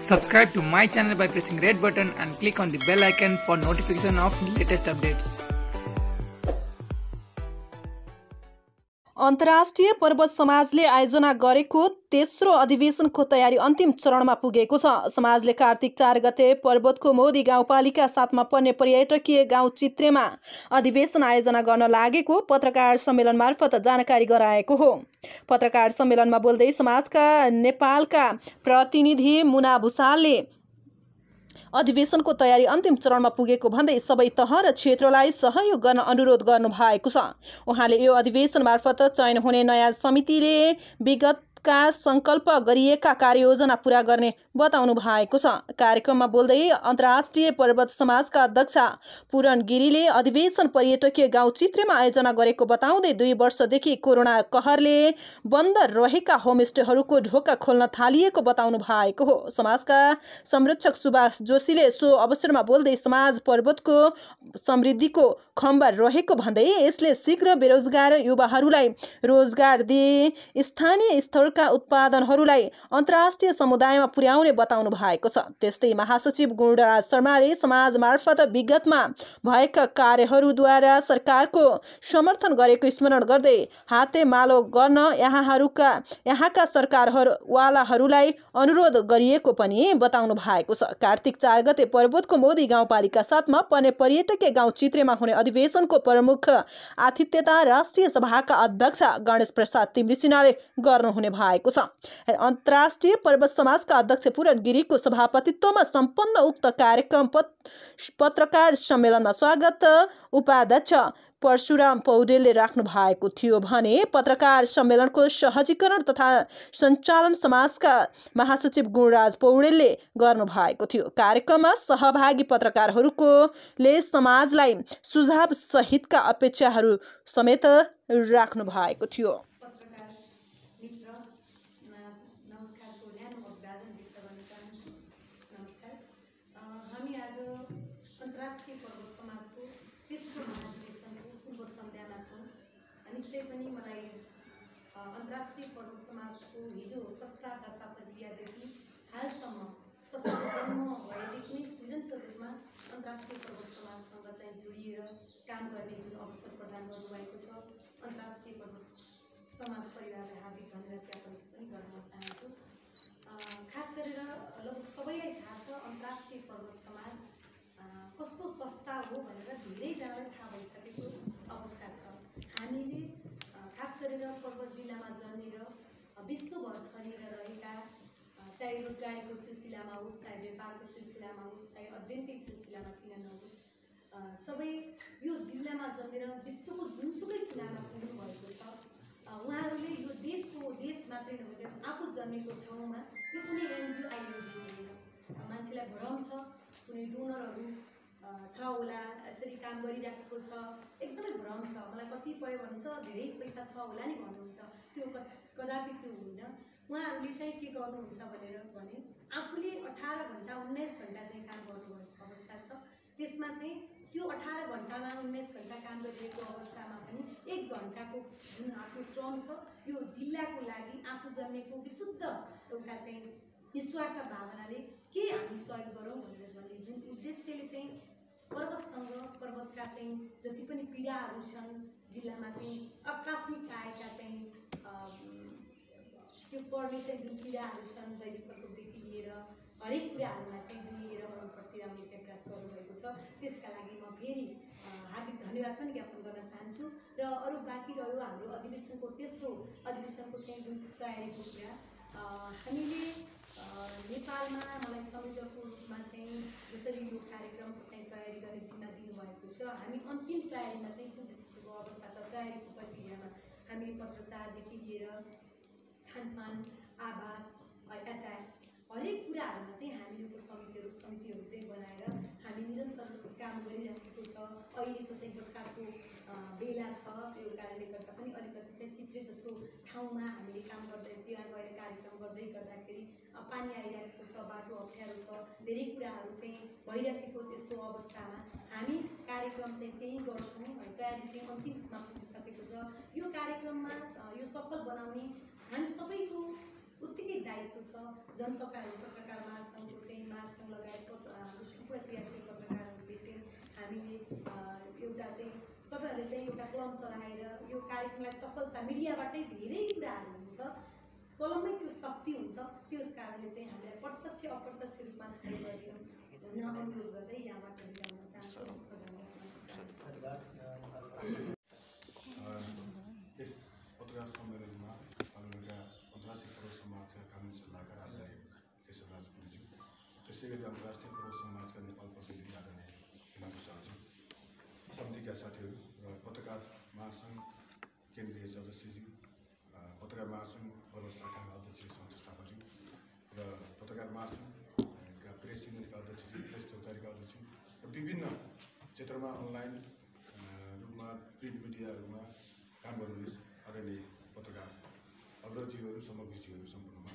Subscribe to my channel by pressing red button and click on the bell icon for notification of latest updates. अन्तर्राष्ट्रिय पर्वत समाजले आयोजना गरेको तेस्रो अधिवेशनको तयारी अन्तिम चरणमा पुगेको छ। समाजले कार्तिक 4 गते पर्वतको मोदी गाउँपालिका 7 मा पर्ने पर्यटकीय गाउँ चित्रेमा अधिवेशन आयोजना गर्न लागेको पत्रकार सम्मेलन मार्फत जानकारी गराएको हो। पत्रकार सम्मेलनमा बोल्दै समाजका नेपालका प्रतिनिधि मुना भुसालले अधिवेशनको तयारी अन्तिम चरणमा पुगेको भन्दै सबै तह र क्षेत्रलाई सहयोग गर्न अनुरोध गर्नु भएको छ। उहाँले यो अधिवेशन मार्फत चयन हुने नयाँ समितिले विगतका संकल्प गरिएका कार्ययोजना पूरा गर्ने बताउनु भएको छ। कार्यक्रममा बोल्दै अन्तर्राष्ट्रिय पर्वत समाजका अध्यक्ष पूरण गिरीले अधिवेशन पर्यटकीय गाउँ चित्रेमा आयोजना गरेको बताउँदै 2 वर्षदेखि कोरोना कहरले बन्द रहेका होमस्टेहरूको ढोका खोल्न थालिएको बताउनु भएको हो। समाजका संरक्षक सुभाष जोशीले सो अवसरमा बोल्दै समाज पर्वतको समृद्धिको खम्बा रहेको भन्दै यसले शीघ्र बेरोजगार युवाहरूलाई रोजगार दिए स्थानीय स्तरका उत्पादनहरूलाई अन्तर्राष्ट्रिय समुदायमा पुर्याउने बताउनु भएको छ। त्यस्तै महासचिव गुणराज शर्माले समाज मार्फत विगतमा भएका कार्यहरूद्वारा सरकारको समर्थन गरेको स्मरण गर्दै हातेमालो गर्न यहाँका सरकारवालाहरूलाई अनुरोध गरिएको पनि बताउनु भएको छ। कार्तिक 4 गते पर्वतको मोदी गाउँपालिका 7 मा पर्ने पर्यटकीय गाउँ चित्रेमा हुने अधिवेशनको प्रमुख आतिथ्यता राष्ट्रिय सभाका अध्यक्ष गणेश प्रसाद तिमृसिनाले गर्नुहुने भएको छ। अन्तर्राष्ट्रिय पर्वत समाजका अध्यक्ष पूरण गिरीको सभापतित्वमा सम्पन्न उक्त कार्यक्रम पत्रकार सम्मेलनमा स्वागत उपाध्यक्ष परशुराम पौडेलले राख्नु भएको थियो भने पत्रकार सम्मेलनको सहजीकरण तथा सञ्चालन समाजका महासचिव गुणराज पौडेलले गर्नु भएको थियो। कार्यक्रममा सहभागी पत्रकारहरूले समाजलाई सुझाव सहितका अपेक्षाहरू समेत राख्नु भएको थियो। अन्तर्राष्ट्रिय पर्वत समाजको तेस्रो महाधिवेशनको पूर्व सन्ध्यामा छौँ। निश्चय पनि मलाई अन्तर्राष्ट्रिय पर्वत समाजको हिजो संस्था दर्ता प्रक्रियादेखि हालसम्म संस्थाको जन्म भएदेखि निरन्तर रूपमा अन्तर्राष्ट्रिय पर्वत समाजसँग चाहिँ जोडिएर काम गर्ने जुन अवसर प्रदान गर्नुभएको छ, अन्तर्राष्ट्रिय पर्वत समाज परिवारलाई हार्दिक धन्यवाद ज्ञापन पनि गर्न चाहन्छु। खास गरेर लगभग सबैलाई थाहा छ अन्तर्राष्ट्रिय पर्वत समाज कस्तो संस्था हो भनेर धेरैजनालाई थाहा भइसकेको अवस्था छ। हामीले खास गरेर पर्वत जिल्लामा जन्मेर विश्वभर छरिएर रहेका, चाहे रोजगारीको सिलसिलामा होस्, चाहे व्यापारको सिलसिलामा होस्, चाहे अध्ययनकै सिलसिलामा किन नहोस्, सबै यो जिल्लामा जन्मेर विश्वको जुनसुकै कुनामा पुग्नुभएको छ। उहाँहरूले यो देश मात्रै नभएर आफू जन्मेको ठाउँमा यो कुनै एनजिओ आइएनजिओ होइन। मान्छेलाई भ्रम छ कुनै डोनरहरू छ होला, यसरी काम गरिराखेको छ, एकदमै भ्रम छ। मलाई कतिपय भन्छ धेरै पैसा छ होला नि भन्नुहुन्छ, त्यो कदापि त्यो होइन। उहाँहरूले चाहिँ के गर्नुहुन्छ भने आफूले 18 घण्टा 19 घण्टा चाहिँ काम गर्नुभएको अवस्था छ। त्यसमा चाहिँ त्यो 18 घण्टामा 19 घण्टा काम गरिरहेको अवस्थामा पनि 1 घण्टाको जुन आफ्नो श्रम छ यो जिल्लाको लागि आफू जन्मेको विशुद्ध एउटा चाहिँ निस्वार्थ भावनाले के हामी सहयोग गरौँ भनेर भन्ने जुन उद्देश्यले चाहिँ पर्वतसँग पर्वतका चाहिँ जति पनि पीडाहरू छन् जिल्लामा चाहिँ आकस्मिक आएका चाहिँ त्यो पर्ने चाहिँ जुन पीडाहरू छन् दैनिक प्रकोपदेखि लिएर हरेक कुराहरूमा चाहिँ जुन लिएर मन प्रतिराउने चाहिँ प्रयास गर्नुभएको छ। त्यसका लागि म फेरि हार्दिक धन्यवाद पनि ज्ञापन गर्न चाहन्छु। र अरू बाँकी रह्यो हाम्रो अधिवेशनको तेस्रो अधिवेशनको चाहिँ जुन तयारीको कुरा हामीले नेपालमा मलाई संयोजकको रूपमा चाहिँ जसरी यो कार्यक्रमको चाहिँ तयारी गर्ने जिम्मा दिनुभएको छ, हामी अन्तिम तयारीमा चाहिँ पुगिसकेको अवस्था छ। तयारीको प्रक्रियामा हामी पत्रचारदेखि लिएर खानपान, आवास, यातायात हरेक कुराहरूमा चाहिँ हामीले समितिहरू चाहिँ बनाएर हामी निरन्तर काम गरिरहेको छ। अहिले त चाहिँ वर्षाको बेला छ, त्यो कारणले गर्दा पनि अलिकति चाहिँ चित्रे जस्तो ठाउँमा हामीले काम गर्दै त्यहाँ गएर कार्यक्रम गर्दै गर्दाखेरि पानी आइरहेको छ, बाटो अप्ठ्यारो छ, धेरै कुराहरू चाहिँ भइरहेको त्यस्तो अवस्थामा हामी कार्यक्रम चाहिँ त्यही गर्छौँ। तयारी चाहिँ अन्तिममा पुगिसकेको छ। यो कार्यक्रममा यो सफल बनाउने हामी सबैको उत्तिकै दायित्व छ। जनताका पत्रकार महासंघ महासङ्घको चाहिँ महासङ्घ लगायत हाम्रो क्रियाशील पत्रकारहरूले चाहिँ हामीले एउटा चाहिँ तपाईँहरूले चाहिँ एउटा कलम चलाएर यो कार्यक्रमलाई सफलता मिडियाबाटै धेरै कुराहरू हुन्छ, कलममै त्यो शक्ति हुन्छ। त्यस कारणले चाहिँ हामीलाई प्रत्यक्ष अप्रत्यक्ष रूपमा सहयोग गरिदिनु भन्न अनुरोध गर्दै यहाँबाट बिदा हुन चाहन्छु। यस पत्रकार सम्मेलनमा हाम्रा अन्तर्राष्ट्रिय पौर समाजका कानुनी सल्लाहकार आदरणीय केशवराज पुरीज्यू, त्यसै गरी अन्तर्राष्ट्रिय पौर समाजका नेपाल प्रतिनिधि आदरणीय हिना भुषालज्यू, समितिका साथीहरू र पत्रकार महासङ्घ केन्द्रीय सदस्यज्यू, पत्रकार महासङ्घ पर्वत शाखाका अध्यक्ष सन्तोष थापाज्यू र पत्रकार महासङ्घका प्रेस युनिटका अध्यक्षज्यू, प्रेस चौतारीका अध्यक्ष र विभिन्न क्षेत्रमा अनलाइन रूपमा प्रिन्ट मिडियाहरूमा काम गर्नुहुने आदरणीय पत्रकार अग्रजीहरू समग्रजीहरू सम्पूर्णमा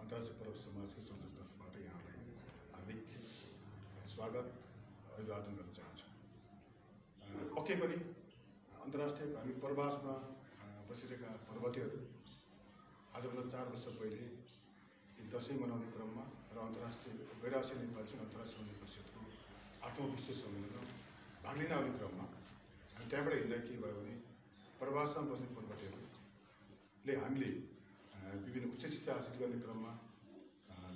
अन्तर्राष्ट्रिय पौर समाजको सन्तोष तर्फबाट यहाँलाई हार्दिक स्वागत अभिवादन गर्न चाहन्छु। पक्कै पनि अन्तर्राष्ट्रिय हामी प्रवासमा बसिरहेका पर्वतीहरू आजभन्दा 4 वर्ष पहिले दसैँ मनाउने क्रममा र अन्तर्राष्ट्रिय गैराष्ट्रिय नेपाल चाहिँ अन्तर्राष्ट्रिय सौन्दर्य परिषदको 8औं विश्व सम्मेलनमा भाग लिन आउने क्रममा हामी त्यहाँबाट हिँड्दा के भयो भने प्रवासमा बस्ने पर्वतीहरूले हामीले विभिन्न उच्च शिक्षा हासिल गर्ने क्रममा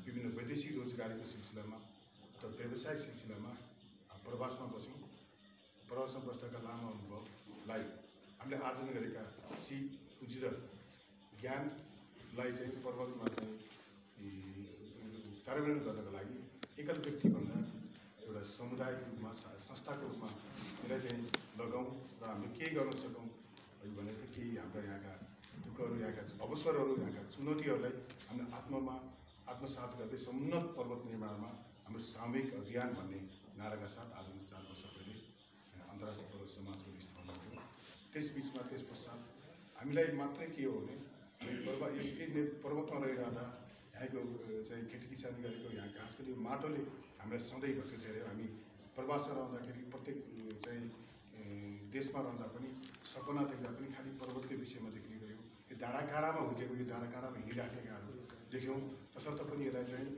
विभिन्न वैदेशिक रोजगारीको सिलसिलामा अथवा व्यावसायिक सिलसिलामा प्रवासमा बस्यौँ। प्रवासमा बस्दाका लामो अनुभवलाई हामीले आर्जन गरेका सिप पुँजी र ज्ञानलाई चाहिँ पर्वतमा चाहिँ कार्यान्वयन गर्नका लागि एकल व्यक्तिभन्दा एउटा समुदायको रूपमा संस्थाको रूपमा यसलाई चाहिँ लगाउँ र हामीले केही गर्न सकौँ भने चाहिँ केही हाम्रो यहाँका दुःखहरू, यहाँका अवसरहरू, यहाँका चुनौतीहरूलाई हामीले आत्मसात गर्दै समुन्नत पर्वत निर्माणमा हाम्रो सामूहिक अभियान भन्ने नाराका साथ आज 4 वर्ष पहिले अन्तर्राष्ट्रिय पर्वत समाजको स्थापना भयो। त्यसबिचमा त्यस पश्चात हामीलाई मात्रै के हो भने हामी पर्वतमा रहिरहँदा यहाँको चाहिँ खेती किसानी गरेको यहाँ घाँसको त्यो माटोले हामीलाई सधैँ भत्काइसकेको। हामी प्रवासमा रहँदाखेरि प्रत्येक चाहिँ देशमा रहँदा पनि सपना देख्दा पनि खालि पर्वतकै विषयमा देख्ने गऱ्यौँ। यो डाँडाकाँडामा हुर्केको, यो डाँडाकाँडामा हिँडिराखेकाहरू देख्यौँ। तसर्थ पनि यसलाई चाहिँ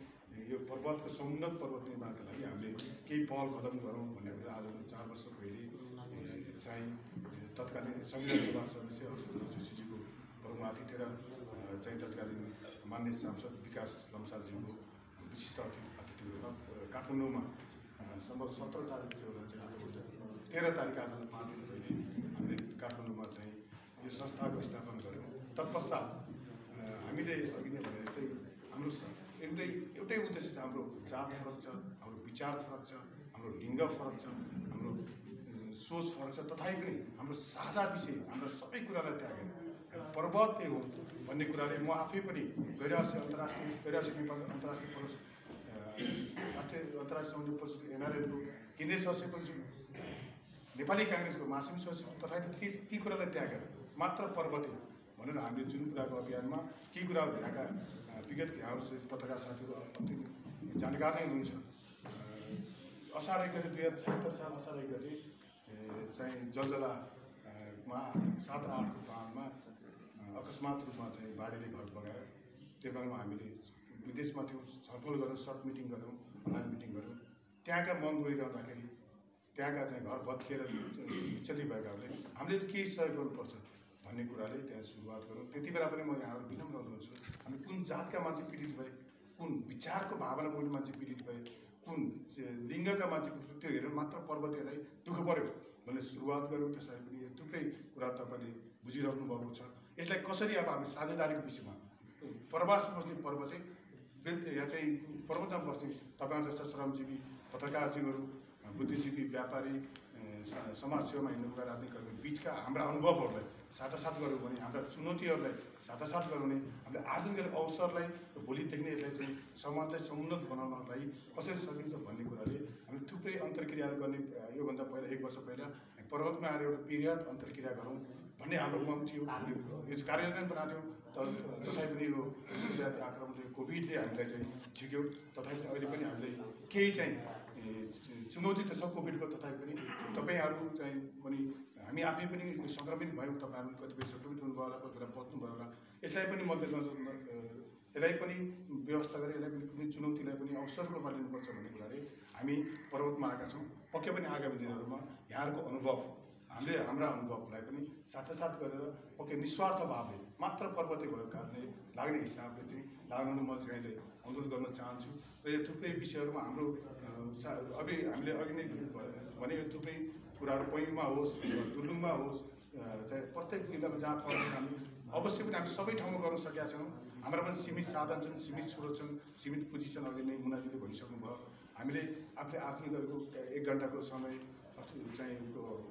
यो पर्वतको समुन्नत पर्वत निर्माणका लागि हामीले केही पहल कदम गरौँ भन्ने कुरा आज 4 वर्ष पहिले चाहिँ तत्कालीन संविधान सभा सदस्य जोशीजीको प्रमुख अतिथि र चाहिँ तत्कालीन मान्य सांसद विकास लम्सालज्यूको विशिष्ट अतिथिको रूपमा काठमाडौँमा सम्भव 17 तारिक थियो होला चाहिँ आजभन्दा 13 तारिक आज 5 दिन पहिले हामीले काठमाडौँमा चाहिँ यो संस्थाको स्थापना गऱ्यौँ। तत्पश्चात हामीले अघि नै भने जस्तै हाम्रो एउटै उद्देश्य छ। हाम्रो जात फरक छ, हाम्रो विचार फरक छ, हाम्रो लिङ्ग फरक छ, हाम्रो सोच फरक छ, तथापि पनि हाम्रो साझा विषय हाम्रो सबै कुरालाई त्यागेर पर्वत नै हो भन्ने कुराले म आफै पनि गैराष्ट्रिय नेपाल अन्तर्राष्ट्रिय सौन्दर्य परिषद एनआरएनको केन्द्रीय सदस्य पनि छु, नेपाली काङ्ग्रेसको महासचिव सदस्य, तथापि ती कुरालाई त्यागेर मात्र पर्वतै भनेर हामीले जुन कुराको अभियानमा केही कुराहरू यहाँका विगत हाम्रो पत्रकार साथीहरू अन्तिम जानकार नै हुनुहुन्छ। असार 1 गते 2077 साल असार 1 गते चाहिँ जलजलामा 7 र 8 को पाहाडमा अकस्मात रूपमा चाहिँ बाढीले घर बगायो। त्यो बेलामा हामीले विदेशमा थियौँ, छलफल गऱ्यौँ, सर्ट मिटिङ गऱ्यौँ, अनलाइन मिटिङ गऱ्यौँ। त्यहाँका मन रोइरहँदाखेरि त्यहाँका चाहिँ घर भत्किएर विचलित भएकाहरूले हामीले केही सहयोग गर्नुपर्छ भन्ने कुराले त्यहाँ सुरुवात गरौँ। त्यति बेला पनि म यहाँहरू विनम्र हुनुहुन्छ, हामी कुन जातका मान्छे पीडित भए, कुन विचारको भावना बोल्ने मान्छे पीडित भए, कुन लिङ्गका मान्छे पीडित, त्यो हेरेर मात्र पर्वतीहरूलाई दुःख पऱ्यो भन्ने सुरुवात गऱ्यौँ। त्यसलाई पनि यो थुप्रै कुरा तपाईँले बुझिरहनु भएको छ। यसलाई कसरी अब हामी साझेदारीको विषयमा प्रवासमा बस्ने पर्वतै यहाँ चाहिँ पर्वतमा बस्ने तपाईँहरू जस्ता श्रमजीवी पत्रकारजीहरू, बुद्धिजीवी, व्यापारी, समाजसेवामा हिँड्नुभएका राजनीतिकर्मी बिचका हाम्रा अनुभवहरूलाई साटासाट गऱ्यौँ भने, हाम्रा चुनौतीहरूलाई साटासाट गऱ्यौँ भने हामीले आर्जन गरेको अवसरलाई भोलिदेखि यसलाई चाहिँ समाजलाई समुन्नत बनाउनलाई कसरी सकिन्छ भन्ने कुराले हामीले थुप्रै अन्तर्क्रियाहरू गर्ने। योभन्दा पहिला 1 वर्ष पहिला पर्वतमा आएर एउटा पिरियड अन्तर्क्रिया गरौँ भन्ने हाम्रो मन थियो। हामीले यो कार्योजना बनाएको थियौँ, तथापि पनि यो विश्वव्यापी आक्रमणले कोभिडले हामीलाई चाहिँ झिक्यो। तथापि अहिले पनि हामीले केही चाहिँ चुनौती त छ कोभिडको, तथापि पनि तपाईँहरू चाहिँ पनि हामी आफै पनि सङ्क्रमित भयौँ, तपाईँहरू कतिपय सङ्क्रमित हुनुभयो होला, कति बेला बच्नुभयो होला। यसलाई पनि मध्यनजर यसलाई पनि व्यवस्था गरेर यसलाई पनि कुनै चुनौतीलाई पनि अवसरको रूपमा लिनुपर्छ भन्ने कुराले हामी पर्वतमा आएका छौँ। पक्कै पनि आगामी दिनहरूमा यहाँहरूको अनुभव हामीले हाम्रा अनुभवलाई पनि साथसाथ गरेर पक्कै निस्वार्थ भावले मात्र पर्वते भएको कारणले लाग्ने हिसाबले चाहिँ लाग्नु म चाहिँ अनुरोध गर्न चाहन्छु। र यो थुप्रै विषयहरूमा हाम्रो हामीले अघि नै भने यो थुप्रै कुराहरू पैयुङमा होस् दुर्लुङमा होस् चाहे प्रत्येक जिल्लामा जहाँ पर्ने हामी अवश्य पनि हामी सबै ठाउँमा गर्न सकेका छौँ। हाम्रा पनि सीमित साधन छन्, सीमित स्रोत छन्, सीमित पुँजी छन्। अघि नै मुनाजीले भनिसक्नु भयो। हामीले आफूले आर्जन गरेको 1 घन्टाको समय चाहिँ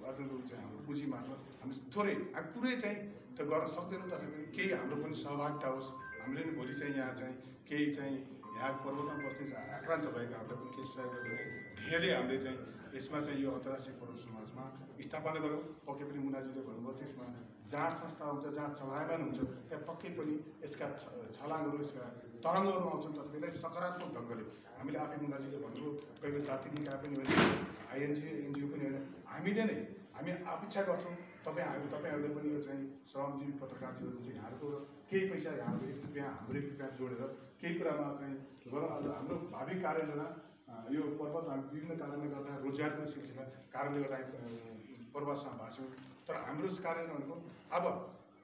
आर्जनको चाहिँ हाम्रो पुँजी मार्फत हामी थोरै हामी पुरै चाहिँ त्यो गर्न सक्दैनौँ। तथापि केही हाम्रो पनि सहभागिता होस्। हामीले पनि भोलि चाहिँ यहाँ चाहिँ केही चाहिँ यहाँ पर्वतमा बस्ने आक्रान्त भएकाहरूलाई पनि केही सहयोग गर्ने ध्येयले हामीले चाहिँ यसमा चाहिँ यो अन्तर्राष्ट्रिय पर्वत समाजमा स्थापना गरौँ। पक्कै पनि मुनाजीले भन्नुभयो चाहिँ यसमा जहाँ संस्था हुन्छ, जहाँ चलायमान हुन्छ, त्यहाँ पक्कै पनि यसका छलाङहरू, यसका तरङ्गहरू आउँछन्। तथापि यसलाई सकारात्मक ढङ्गले हामीले आफै मुनाजीले भन्नुभयो कहिले जाति निकाय पनि होइन, एनजिओ पनि होइन, हामीले नै हामी अपेक्षा गर्छौँ तपाईँहरूले पनि यो चाहिँ श्रमजीवी पत्रकारजीहरू चाहिँ यहाँहरूको केही पैसा यहाँहरू 1 रुपियाँ हाम्रो 1 रुपियाँ जोडेर केही कुरामा चाहिँ गरौँ। हाम्रो भावी कार्ययोजना यो पर्वत हामी विभिन्न कारणले गर्दा रोजगारको सिलसिला कारणले गर्दा प्रवासमा भएको छौँ। तर हाम्रो कार्ययोजना भनेको अब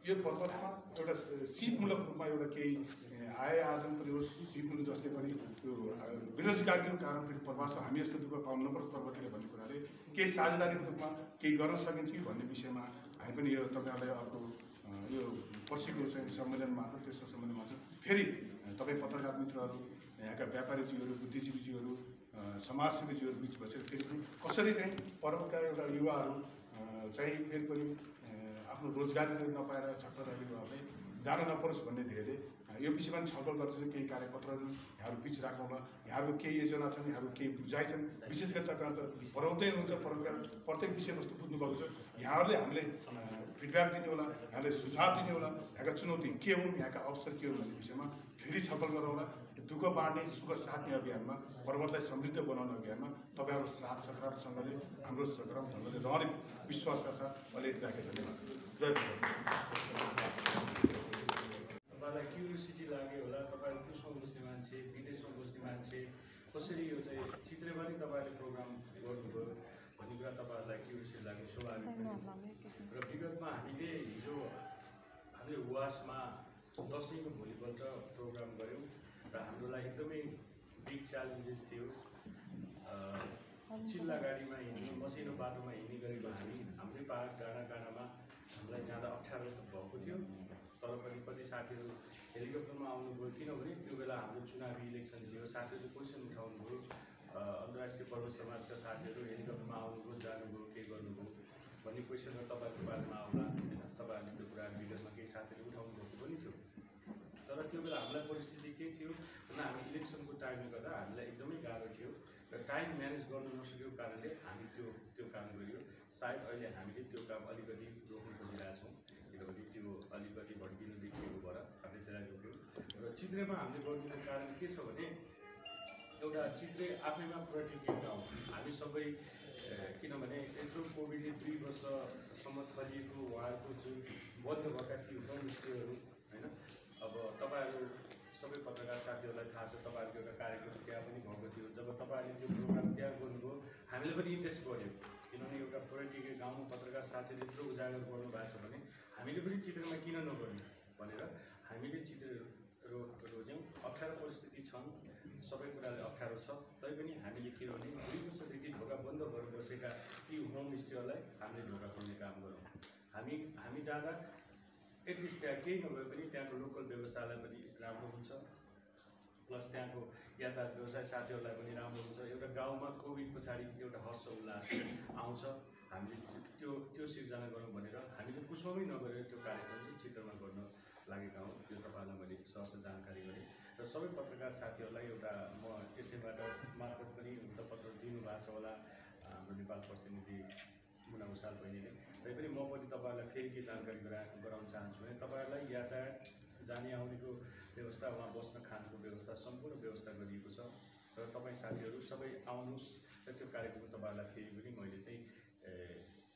यो पर्वतमा एउटा सिपमूलक रूपमा एउटा केही आय आर्जन पनि होस्, सिपमूलक जसले पनि यो बेरोजगारीको कारण पनि प्रवासमा हामी यस्तो दुःख पाउनु नपर्छ पर्वतले भन्ने कुराले केही साझेदारीको रूपमा केही गर्न सकिन्छ कि भन्ने विषयमा हामी पनि यो तपाईँहरूलाई अर्को यो पर्सिको चाहिँ सम्मेलन मार्फत तेस्रो सम्मेलन मार्फत फेरि तपाईँ पत्रकार मित्रहरू, यहाँका व्यापारीजीहरू, बुद्धिजीवीजीहरू, समाजसेवीजीहरू बिच बसेर फेरि पनि कसरी चाहिँ पर्वतका एउटा युवाहरू चाहिँ फेरि पनि आफ्नो रोजगारी नपाएर छक्कर युवाहरूलाई जान नपरोस् भन्ने ध्येयले यो विषयमा छलफल गर्दैछौँ। केही कार्यपत्रहरू यहाँहरू बिच राखौँला। यहाँहरूको केही योजना छन्, यहाँहरूको केही बुझाइ छन्। विशेष गरी तपाईँ त पर्वतै हुनुहुन्छ, पर्वतका प्रत्येक विषयवस्तु बुझ्नुभएको छ। यहाँहरूले हामीले फिडब्याक दिने होला, यहाँले सुझाव दिने होला, यहाँका चुनौती के हुन्, यहाँका अवसर के हुन् भन्ने विषयमा फेरि छलफल गरौँला। दुःख बाँड्ने, सुख साट्ने अभियानमा, पर्वतलाई समृद्ध बनाउने अभियानमा तपाईँहरू साथ सकारात्मकसँगले हाम्रो सकारात्मक ढङ्गले रहने विश्वासका साथ अहिले राखेँ। धन्यवाद। जय तपाईँलाई क्युरियोसिटी लाग्यो होला, तपाईँहरू त्यसमा बस्ने मान्छे, विदेशमा बस्ने मान्छे, कसरी यो चाहिँ चित्रेमा नि तपाईँहरूले प्रोग्राम गर्नुभयो भन्ने कुरा तपाईँहरूलाई क्युरियोसिटी लाग्यो, स्वाभाविक पनि। र विगतमा हामीले हिजो हामीले वासमा दसैँको भोलिपल्ट प्रोग्राम गऱ्यौँ र हाम्रो लागि एकदमै बिग च्यालेन्जेस थियो। चिल्ला गाडीमा हिँड्ने, मसिनो बाटोमा हिँड्ने गरेको हाम्रै पाहाड डाँडामा हामीलाई जाँदा अप्ठ्यारो त भएको थियो। तर पनि कति साथीहरू हेलिकप्टरमा आउनुभयो, किनभने त्यो बेला हाम्रो चुनावी इलेक्सन थियो। साथीहरूले क्वेसन उठाउनुभयो, अन्तर्राष्ट्रिय पर्वत समाजका साथीहरू हेलिकप्टरमा आउनुभयो, जानुभयो, के गर्नुभयो भन्ने क्वेसनहरू तपाईँहरूको बारेमा आउला। तपाईँहरूले त्यो कुरा विगतमा केही साथीहरू उठाउनु भएको पनि थियो। तर त्यो बेला हामीलाई परिस्थिति के थियो भन्दा हामी इलेक्सनको टाइमले गर्दा हामीलाई एकदमै गाह्रो थियो र टाइम म्यानेज गर्न नसकेको कारणले हामी त्यो काम गरियो। सायद अहिले हामीले त्यो काम अलिकति रोक्न खोजिरहेछौँ, किनभने त्यो अलिकति भड्किनु देखिएको भएर हामीले त्यसलाई रोक्यौँ। र चित्रेमा हामीले गर्नुको कारण के छ भने एउटा चित्रे आफैमा पर्यटकीय ठाउँ हामी सबै, किनभने यत्रो कोभिडले 2 वर्षसम्म थलिएको उहाँहरूको जुन बन्द भएका ती होमस्टेहरू होइन। अब तपाईँहरू सबै पत्रकार साथीहरूलाई थाहा छ, तपाईँहरूको एउटा कार्यक्रम त्यहाँ पनि भएको थियो। जब तपाईँहरूले त्यो प्रोग्राम त्यहाँ गर्नुभयो हामीले पनि इन्ट्रेस्ट बढ्यो, किनभने एउटा पर्यटकीय गाउँमा पत्रकार साथीले यत्रो उजागर गर्नुभएको छ भने हामीले पनि चित्रमा किन नगर्ने भनेर हामीले चित्र रोज्यौँ। अप्ठ्यारो परिस्थिति छन्, सबै कुराले अप्ठ्यारो छ, तैपनि हामीले किनभने 2 वर्षदेखि ढोका बन्द भएर बसेका ती होमस्टेहरूलाई हामीले ढोका खोल्ने काम गरौँ। हामी जाँदा एटलिस्ट त्यहाँ केही नभए पनि त्यहाँको लोकल व्यवसायलाई पनि राम्रो हुन्छ, प्लस त्यहाँको यातायात व्यवसाय साथीहरूलाई पनि राम्रो हुन्छ। एउटा गाउँमा कोभिड पछाडि एउटा हर्ष उल्लास आउँछ। हामीले त्यो सिर्जना गरौँ भनेर हामीले पुष्पमै नगरेर त्यो कार्यक्रम चाहिँ चित्रमा गर्न लागेका हौँ। त्यो तपाईँहरूलाई मैले सहज जानकारी गरेँ र सबै पत्रकार साथीहरूलाई एउटा म यसैबाट मार्फत पनि वृत्तपत्र दिनुभएको छ होला हाम्रो नेपाल प्रतिनिधि मुना उसाल बहिनीले। तैपनि म पनि तपाईँहरूलाई फेरि के जानकारी गराउन चाहन्छु भने तपाईँहरूलाई यातायात जाने आउनेको व्यवस्था, वहाँ बस्न खानको व्यवस्था, सम्पूर्ण व्यवस्था गरिएको छ र तपाईँ साथीहरू सबै आउनुहोस् र त्यो कार्यक्रम तपाईँहरूलाई फेरि पनि मैले चाहिँ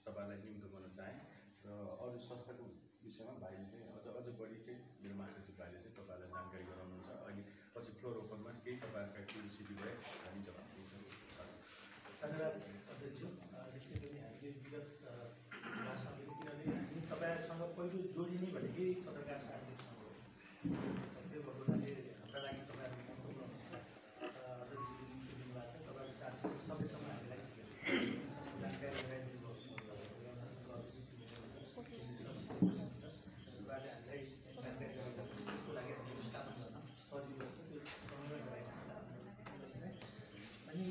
तपाईँहरूलाई निम्तो गर्न चाहेँ। र अरू संस्थाको विषयमा भाइले चाहिँ अझ बढी चाहिँ मेरो महासचिव भाइले चाहिँ तपाईँहरूलाई जानकारी गराउनुहुन्छ। फ्लोर ओपनमा केही तपाईँहरूका क्युरियोसिटी भए हामी जवाब दिन्छौँ। धन्यवाद अध्यक्ष। जस्तै पनि हामीले विगत भाषणले किनभने हामी तपाईँहरूसँग पहिलो जोडिने भनेकै पत्रकार साथीहरूसँग हो। त्यो भएको हुनाले हाम्रा लागि तपाईँहरू महत्त्वपूर्ण हुन्छ। अध्यक्षजीले दिनुभएको छ, तपाईँहरू साथीहरू सबैसँग हामीलाई जानकारी गराइदिनु भएको छ। तपाईँहरूले हामीलाई जानकारी गराइदिनु त्यसको लागि हामीले स्थापना गर्न सजिलो हुन्छ, त्यो समन्वय गराइदिनु। अनि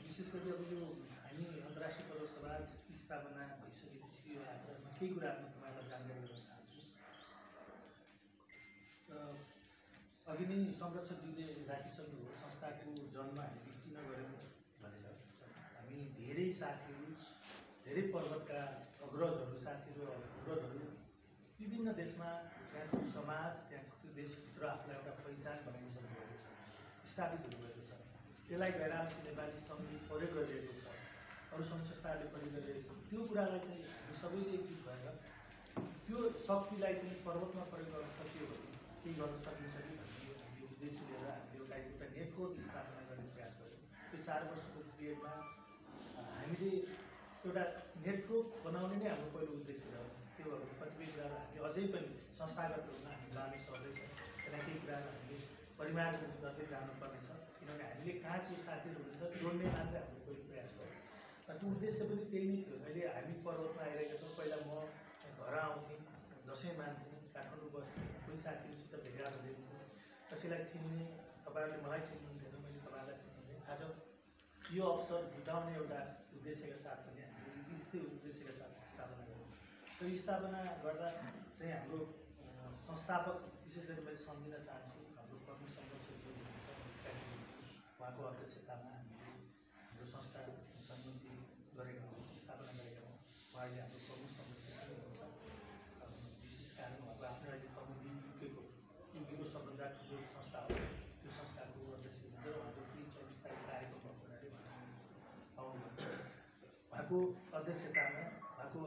विशेष गरी अब यो हामी अन्तर्राष्ट्रिय पर्व समाज स्थापना भइसकेपछि यो आधारमा केही कुराहरू तपाईँलाई जानकारी गराउन चाहन्छु। अघि नै संरक्षकज्यूले राखिसक्नुभयो संस्थाको जन्म हामीले किन गऱ्यौँ भनेर। हामी धेरै साथीहरू, धेरै पर्वतका अग्रजहरू, साथीहरू अग्रजहरू विभिन्न देशमा त्यहाँको समाज, त्यहाँको त्यो देशभित्र आफूलाई एउटा पहिचान बनाइसक्नुभएको छ, स्थापित हुनुभएको छ। त्यसलाई गैरामसी नेपाली सङ्घले प्रयोग गरिरहेको छ, अरू सङ्घ संस्थाहरूले प्रयोग गरिरहेको छ। त्यो कुरालाई चाहिँ हामी सबैले एकजुट भएर त्यो शक्तिलाई चाहिँ पर्वतमा प्रयोग गर्न सकियो भने केही गर्न सकिन्छ कि भन्ने हामीले उद्देश्य लिएर हामीले एउटा नेटवर्क स्थापना गर्ने प्रयास गऱ्यौँ। त्यो 4 वर्षको पिरियडमा हामीले एउटा नेटवर्क बनाउने नै हाम्रो पहिलो उद्देश्य रह्यो। त्यो भएर कतिपय कुराहरू हामीले अझै पनि संस्थागत रूपमा हामी लानु सक्दैछ। त्यसलाई केही कुराहरू हामीले परिमार्जन गर्दै जानुपर्नेछ, किनभने हामीले कहाँको साथीहरू हुन्छ जोड्ने मात्रै हामीले पहिलो प्रयास गऱ्यौँ। त्यो उद्देश्य पनि त्यही नै थियो। अहिले हामी पर्वतमा आइरहेका छौँ। पहिला म घर आउँथेँ, दसैँ मान्थेँ, काठमाडौँ बस्थेँ, कोही साथीहरूसित भेटघाट हुँदै थियो, कसैलाई चिन्ने, तपाईँहरूले मलाई चिन्नुहुन्थेन, मैले तपाईँहरूलाई चिन्नुहुन्थेँ। आज यो अवसर जुटाउने एउटा उद्देश्यका साथ पनि हामीले यस्तै उद्देश्यका साथ स्थापना गऱ्यौँ। र यो स्थापना गर्दा चाहिँ हाम्रो संस्थापक विशेष गरी मैले सम्झिन चाहन्छु हाम्रो प्रमुख संरक्षकज्यू हुनुहुन्छ, उहाँको अध्यक्षतामा हामीले हाम्रो संस्था सन्मति गरेका हौँ, स्थापना गरेका हौँ। उहाँ अहिले हाम्रो प्रमुख संरक्षक पनि हुनुहुन्छ। विशेष कारण उहाँको आफ्नो अहिले कमिटी युकेको सबभन्दा ठुलो संस्था हो, त्यो संस्थाको अध्यक्ष हुनुहुन्छ। उहाँको 24 तारिक कार्यक्रम भएको हुनाले आउनुभयो। उहाँको अध्यक्षतामा, उहाँको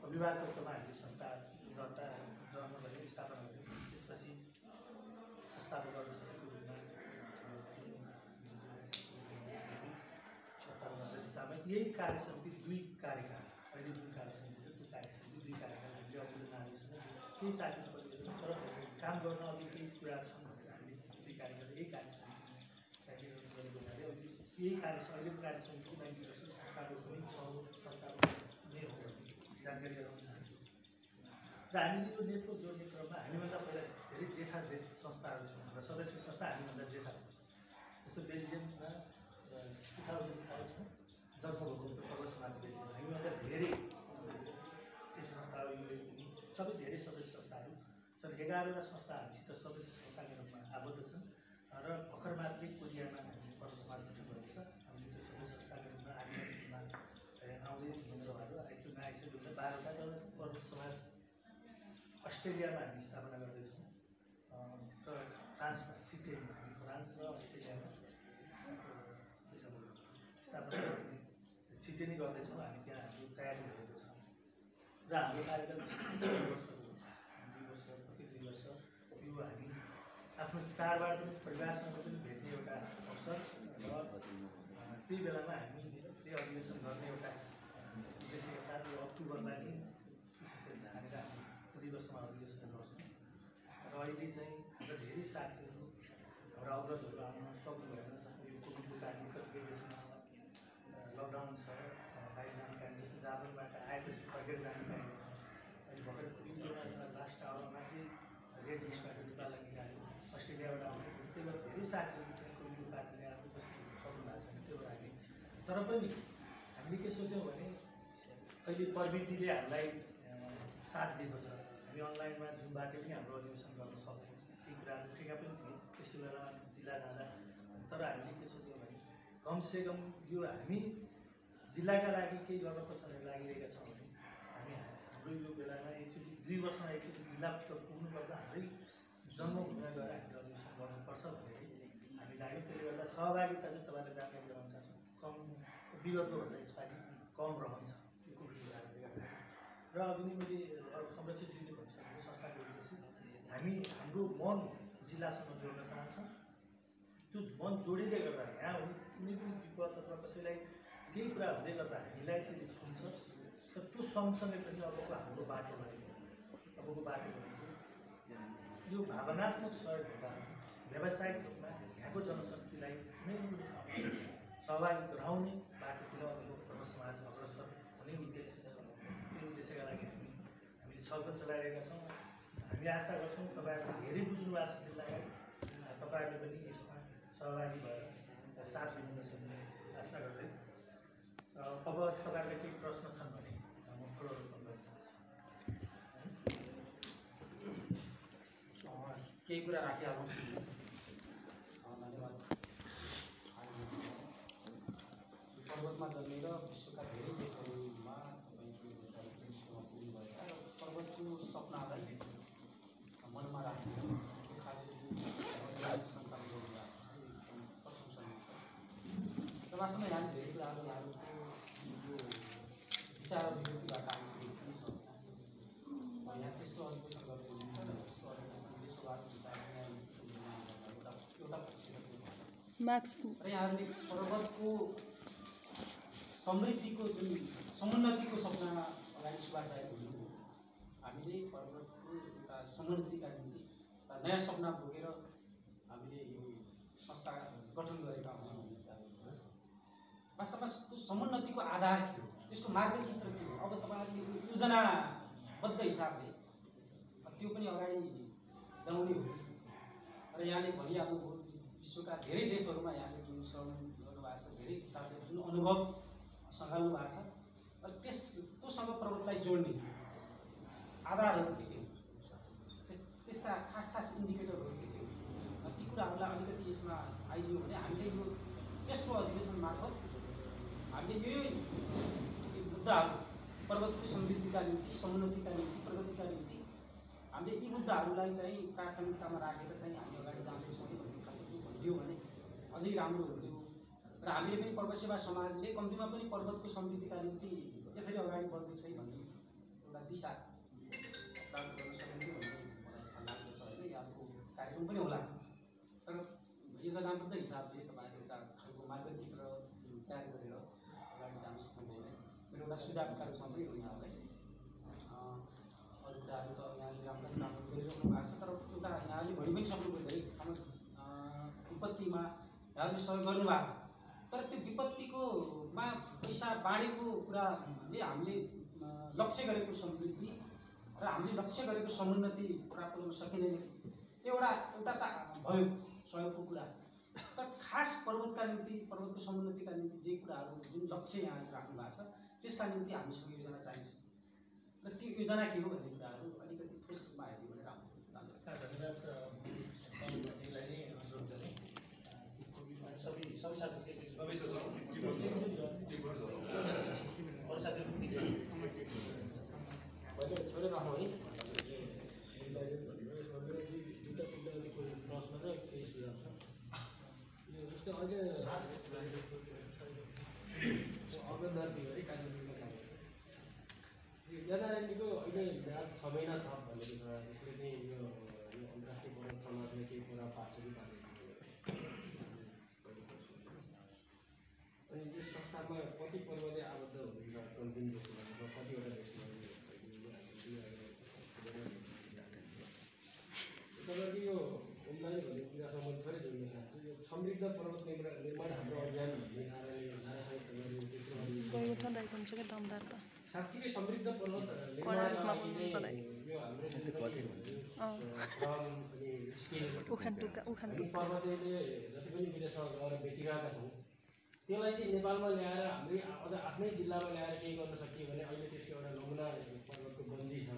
अभिभावकत्वमा हामीले संस्था दर्ता जन्म गऱ्यौँ, स्थापना गऱ्यौँ। त्यसपछि संस्थापक अध्यक्षको रूपमा संस्थापक अध्यक्षतामा यही कार्य समिति 2 कार्यकाल, अहिले जुन कार्य समिति छ त्यो कार्य समिति 2 कार्यकाल हामीले अघिल्लो नागरिकसँग केही साथीहरू परिवर्तन, तर काम गर्न अघि केही कुराहरू छन् भनेर हामीले 2 कार्यकाल यही कार्य समिति गरेको हुनाले यही कार्य अहिलेको कार्य समितिको 90% संस्थाको पनि 6 संस्थाको नै हो भन्ने जानकारी गराउन चाहन्छु। र हामीले यो नेटवर्क जोड्ने क्रममा हामीभन्दा पहिला धेरै जेठा देश संस्थाहरू छन् र सदस्य संस्था हामीभन्दा जेठा छन्। जस्तो बेल्जियममा 2005 जन्म भएको पर्व समाज बेल्जियम हामीभन्दा धेरै जेठा संस्थाहरू, युएन सबै धेरै सदस्य संस्थाहरू छन्। 11वटा संस्था हामीसित सदस्य संस्थाका रूपमा आबद्ध छन् र भर्खर मात्रै कोरियामा हामी पर्व समाज गठन गरेको छ। हामीले त्यो सदस्य संस्थाका रूपमा आर्मीमा आउँदै हुनुहुन्छ उहाँहरू। त्यो नआइसकेको छ। 12वटा पर्व समाज अस्ट्रेलियामा हामी स्थापना गर्दैछौँ र फ्रान्समा चिटेनमा, हामी फ्रान्स र अस्ट्रेलियामा स्थापना चिटेनी गर्दैछौँ। हामी त्यहाँ हाम्रो तयारी भएको छ र हाम्रो कार्यक्रम 2 वर्षको हुन्छ। 2 वर्ष, प्रति 2 वर्ष यो हामी आफ्नो चाडबाड पनि परिवारसँग पनि भेट्ने एउटा अवसर र त्यही बेलामा हामी त्यही अधिवेशन गर्ने एउटा उद्देश्यका साथ यो अक्टोबरमा नै विशेष गरी छानेर हामी प्रति वर्षमा अधिवेशन गर्छौँ। र अहिले चाहिँ हाम्रा धेरै साथीहरू, हाम्रा अग्रजहरू आउन सक्नु भएन। यो कोभिडको कारणले कतिपय देशमा लकडाउन छ, बाहिर जानु पाएन। जस्तो जापानबाट आएपछि फर्केर जानु पाएन। अहिले भर्खर युकेमा लास्ट आवरमा मात्रै रेड लिस्टबाट नेपाललाई निकाल्यो, अस्ट्रेलियाबाट आउने। त्यही भएर धेरै साथीहरू चाहिँ कोभिडको कारणले अब उपस्थित हुन सक्नु भएको छैन। त्यो भएर हामी तर पनि हामीले के सोच्यौँ भने अहिले प्रविधिले हामीलाई साथ दिएको छ। हामी अनलाइनमा जुमबाट पनि हाम्रो अधिवेशन गर्न सक्छौँ। केही कुराहरू ठेका पनि थिए त्यस्तो बेलामा जिल्ला जाँदा। तर हामीले के सोच्यौँ भने कमसेकम यो हामी जिल्लाका लागि केही गर्नुपर्छ भनेर लागिरहेका छौँ भने हामी हाम्रो यो बेलामा एकचोटि 2 वर्षमा एकचोटि जिल्ला पुग्नुपर्छ, हाम्रै जन्मभूमिमा गएर हामीले अधिवेशन गर्नुपर्छ भनेर हामी लाग्यो। त्यसले गर्दा सहभागिता चाहिँ तपाईँलाई जानकारी गराउन चाहन्छु कम विगतको भन्दा यसपालि कम रहन्छ यो कोभिडको कारणले गर्दा। र अघि नै मैले संरक्षकज्यूले भनिसकेको संस्थाको उद्देश्य हामी हाम्रो मन जिल्लासँग जोड्न चाहन्छौँ त्यो मन जोडिँदै गर्दा यहाँ हुने कुनै पनि विपद अथवा कसैलाई केही कुरा हुँदै गर्दा हामीलाई त्यसले छुन्छ र त्यो सँगसँगै पनि अबको हाम्रो बाटो भनेको यो भावनात्मक सहयोग हुँदा व्यावसायिक रूपमा यहाँको जनशक्तिलाई कुनै पनि ठाउँमा सहभागी गराउने बाटोतिर अबको पर्व समाज अग्रसर हुने उद्देश्य छ। त्यो उद्देश्यका लागि हामीले छलफल चलाइरहेका छौँ। हामी आशा गर्छौँ तपाईँहरूले धेरै बुझ्नु भएको छ जिल्लालाई, तपाईँहरूले पनि यसमा सहभागी भएर साथ दिनुहुन्छ भन्ने आशा गर्दै अब तपाईँहरूलाई केही प्रश्न छन् भने म फलो गर्न चाहन्छु। केही कुरा राखिहाल्नुहोस्। पर्वतमा जन्मेर विश्वका धेरै देशहरूमा तपाईँको पुग्नुभएछ र पर्वतको सपनालाई मनमा राखेर त्यो खालको सञ्चालन गर्नुभएको प्रशंसनीय छ। र वास्तवमा यहाँ धेरै कुराहरू यहाँहरूको यो विचार अभिव्यक्तिबाट आइसकेको पनि छ। यहाँ त्यस्तो अधिवेशन गर्दै हुनुहुन्छ र त्यस्तो अधिवेशन विश्ववाद विचार र यहाँहरूले पर्वतको समृद्धिको जुन समुन्नतिको सपना अगाडि सुवासाएको हुनुभयो। हामीले पर्वतको एउटा समुन्नतिका निम्ति नयाँ सपना बोकेर हामीले यो संस्था गठन गरेका हौँ। वास्तवमा त्यो समुन्नतिको आधार के हो, त्यसको मार्गचित्र के हो, अब तपाईँहरूले योजनाबद्ध हिसाबले त्यो पनि अगाडि ल्याउने हो। र यहाँले भनिहाल्नुभयो विश्वका धेरै देशहरूमा यहाँले जुन श्रम गर्नुभएको छ, धेरै हिसाबले जुन अनुभव सघाल्नु भएको छ, र त्योसँग पर्वतलाई जोड्ने आधारहरू के हो, त्यसका खास इन्डिकेटरहरू के हो, ती कुराहरूलाई अलिकति यसमा आइदियो भने हामीले यो तेस्रो अधिवेशन मार्फत हामीले यो मुद्दाहरू पर्वतको समृद्धिका निम्ति, समुन्नतिका निम्ति, प्रगतिका निम्ति हामीले यी मुद्दाहरूलाई चाहिँ प्राथमिकतामा राखेर चाहिँ हामी अगाडि जाँदैछौँ भन्ने खालको भनिदियो भने अझै राम्रो हुन्थ्यो। र हामीले पनि पर्वत सेवा समाजले कम्तीमा पनि पर्वतको समृद्धिका निम्ति यसरी अगाडि बढ्दैछ भन्ने एउटा दिशा प्राप्त गर्न सकिन्थ्यो भन्ने मलाई लाग्दछ होइन। यहाँको कार्यक्रम पनि होला, तर योजनाबद्ध हिसाबले तपाईँहरू एउटा खालको मार्गचित्र तयार गरेर अगाडि जान सक्नुभयो भने मेरो एउटा सुझावका रूपमा पनि हो यहाँलाई। अरू कुराहरू त यहाँले राम्रो गरिराख्नु भएको छ, तर एउटा यहाँले भनि पनि सक्नुभयो धेरै हाम्रो विपत्तिमा यहाँले सहयोग गर्नुभएको छ, तर त्यो विपत्तिकोमा पैसा बाँडेको कुराले हामीले लक्ष्य गरेको समृद्धि र हामीले लक्ष्य गरेको समुन्नति प्राप्त गर्न सकिँदैन। त्यो एउटा त भयो सहयोगको कुरा, तर खास पर्वतका निम्ति, पर्वतको समुन्नतिका निम्ति जे कुराहरू जुन लक्ष्य यहाँले राख्नु भएको छ त्यसका निम्ति हामीसँग योजना चाहिन्छ र त्यो योजना के हो भन्ने कुराहरू अलिकति ठोस रूपमा आइदियो भने राम्रो हुन्छ। छोडेर राख्नु है। यसमा मेरो दुईवटा प्रश्न र केही सुझाव छ। यो जस्तै अहिले अगमदारजी है कालिम्पोङमा काम गर्छ। एनआरएनडीको अहिले 6 महिना थप भनेको छ। यसले चाहिँ यो अन्तर्राष्ट्रिय पर्वत समाजले केही कुरा पार्छ कि पार्दैन। अनि यस संस्थामा कति पर्वले आबद्ध हुनुहुन्छ? 23 देशमा कतिवटा देशमा तपाईँको यो उन्नति भन्ने कुरासँग मैले थोरै जोड्न चाहन्छु। यो समृद्ध पर्वत निर्माण हाम्रो अभियान भन्ने नारासँग साँच्चीकै समृद्ध पर्वत निर्माणको लागि चाहिँ यो हाम्रो पर्वतले जति पनि विदेशमा गएर बेचिरहेका छौँ त्यसलाई चाहिँ नेपालमा ल्याएर हामीले अझ आफ्नै जिल्लामा ल्याएर केही गर्न सकियो भने अहिले त्यसको एउटा नमुना पर्वतको बन्जी छ।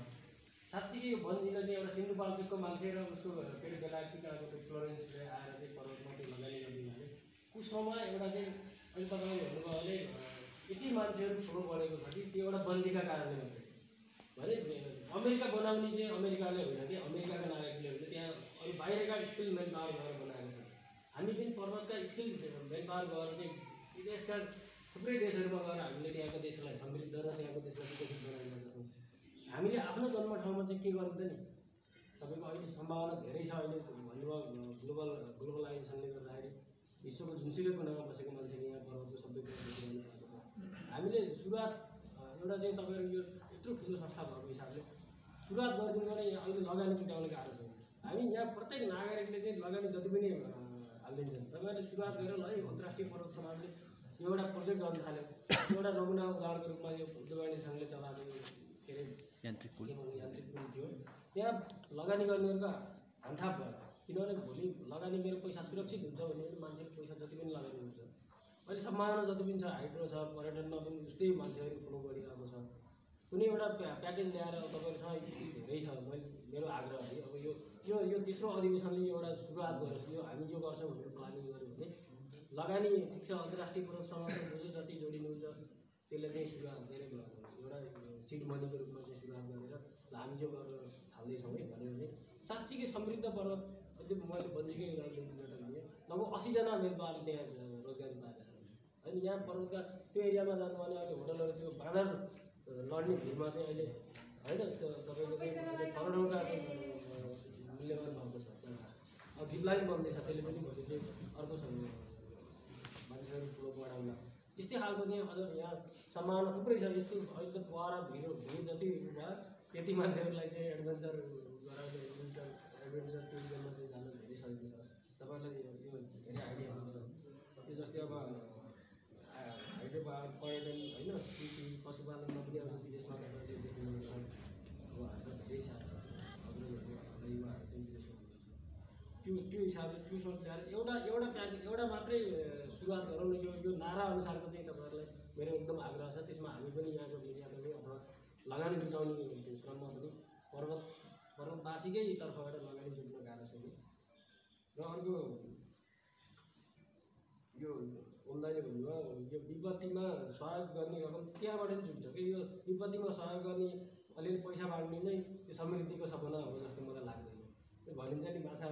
साँच्चीकै यो बन्जीलाई चाहिँ एउटा सिन्धुपाल्चोकको मान्छे र उसको फेरि बेलायतीका त्यो फ्लोरेन्सले आएर चाहिँ पर्वतमा त्यो लगानी गरिदिनु भने उसमा एउटा चाहिँ अहिले तपाईँले भन्नुभयो भने यति मान्छेहरू ठुलो बढेको छ कि त्यो एउटा बन्जीका कारणले मात्रै भने अमेरिका बनाउने चाहिँ अमेरिकाले होइन कि अमेरिकाका नागरिकले होइन, त्यहाँ अरू बाहिरका स्किल मेन पावर गएर बनाएको छ। हामी पनि पर्वतका स्किल मेन पावर गएर चाहिँ विदेशका थुप्रै देशहरूमा गएर हामीले त्यहाँको देशलाई समृद्ध र त्यहाँको देशलाई विकसित बनाइरहेका छौँ। हामीले आफ्नो जन्म ठाउँमा चाहिँ के गर्नु त नि? तपाईँको अहिले सम्भावना धेरै छ। अहिले भन्नुभयो ग्लोबलाइजेसनले गर्दाखेरि विश्वको जुनसुकै कुनामा बसेको मान्छेले यहाँ पर्वतको सबै कुरा देखिरहनु भएको छ। हामीले सुरुवात एउटा चाहिँ तपाईँहरू यो यत्रो ठुलो संस्था भएको हिसाबले सुरुवात गरिदिनु भने अहिले लगानी जुटाउन गाह्रो छ। हामी यहाँ प्रत्येक नागरिकले चाहिँ लगानी जति पनि हालिदिन्छन्। तपाईँहरूले सुरुवात गरेर ल अन्तर्राष्ट्रिय पर्वत समाजले एउटा प्रोजेक्ट गर्न थाल्यो। एउटा नमुना उदाहरणको रूपमा यो बुद्धवाणी सङ्घले चलाएको के अरे यान्त्रिक पुल थियो। त्यहाँ लगानी गर्नेहरूको हानथाप भयो, किनभने भोलि लगानी मेरो पैसा सुरक्षित हुन्छ भने मान्छेको पैसा जति पनि लगानी हुन्छ। अहिले सम्भावना जति पनि छ, हाइड्रो छ, पर्यटनमा पनि उस्तै मान्छेहरू फ्लो गरिरहेको छ। कुनै एउटा प्याकेज ल्याएर तपाईँहरूसँग स्किल धेरै छ। मेरो आग्रह है अब यो तेस्रो अधिवेशनले एउटा सुरुवात गरेर यो हामी यो गर्छौँ भनेर प्लानिङ गऱ्यो भने लगानी ठिक छ। अन्तर्राष्ट्रिय पर्वत समाजमा जो जति जोडिनुहुन्छ त्यसले चाहिँ सुरुवात धेरै एउटा सिड मनीको रूपमा चाहिँ सुरुवात गरेर हामी यो गरेर थाल्दैछौँ है भन्यो भने साँच्चीकै समृद्ध पर्वत। त्यो मैले बन्जीकै उदाहरण लिएँ, लगभग 80जना मेलपाले त्यहाँ रोजगारी पाएका छन् होइन। यहाँ पर्वतका त्यो एरियामा जानु भने अहिले होटलहरू त्यो बाँदर लड्ने भिडमा चाहिँ अहिले होइन तपाईँको चाहिँ अहिले करोडौँका मूल्यवान भएको छ जग्गा। अब जिपलाइन बन्दैछ, त्यसले पनि भोलि चाहिँ अर्को मान्छेहरू ठुलो बढाउला त्यस्तै खालको चाहिँ अझ यहाँ सम्भावना थुप्रै छ। यस्तो अहिले त पर भिड जति भयो त्यति मान्छेहरूलाई चाहिँ एडभेन्चर गराउने एडभेन्चर टुरिज्ममा चाहिँ जान धेरै सजिलो छ। तपाईँहरूलाई यो धेरै आइडिया हुन्छ। त्यो जस्तै अब हाइड्रो पर्यटन होइन, कृषि पशुपालनमा पनि अब विदेशमा तपाईँले देख्नुहुन्छ। अब हाम्रो धेरै सारा अग्रजहरू युवाहरू चाहिँ विदेशमा हुनुहुन्छ। त्यो हिसाबले त्यो सोच ल्याएर एउटा मात्रै सुरुवात गरौँ न। यो नारा अनुसारको चाहिँ तपाईँहरूलाई मेरो एकदम आग्रह छ। त्यसमा हामी पनि यहाँको मिडियाले अथवा लगानी जुटाउने क्रममा पनि पर्वतवासीकै तर्फबाट लगानी जुट्न गाह्रो छ। र अर्को यो ओमदाइले भन्नुभयो यो विपत्तिमा सहयोग गर्ने रकम त्यहाँबाट पनि जुट्छ कि यो विपत्तिमा सहयोग गर्ने अलिअलि पैसा बाँड्ने नै त्यो समृद्धिको सपना हो जस्तो मलाई लाग्दैन। त्यो भनिन्छ नि माछा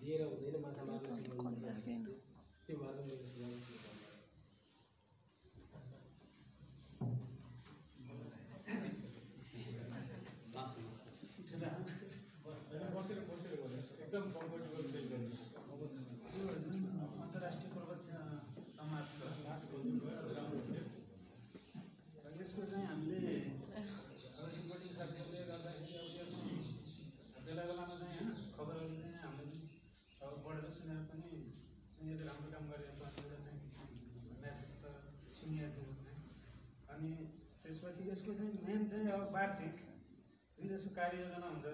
दिएर हुँदैन, माछा मार्न सिकाउनु त्यो भएर मेरो सुझाव। एकदम कम्फर्टेबल फिल गर्नुहोस्। यो जुन अन्तर्राष्ट्रिय पर्वत समाज छ यसको चाहिँ हामीले अब रिपोर्टिङ सब्जेक्टले गर्दाखेरि अब यो चाहिँ बेला बेलामा चाहिँ होइन खबरहरू चाहिँ हामीले अब पढेर सुनेर पनि यदि राम्रो काम गरेको छ भनेर चाहिँ म्यासेज त सुनिएको थियो। अनि त्यसपछि यसको चाहिँ मेन चाहिँ अब वार्षिक जुन यसको कार्ययोजना हुन्छ,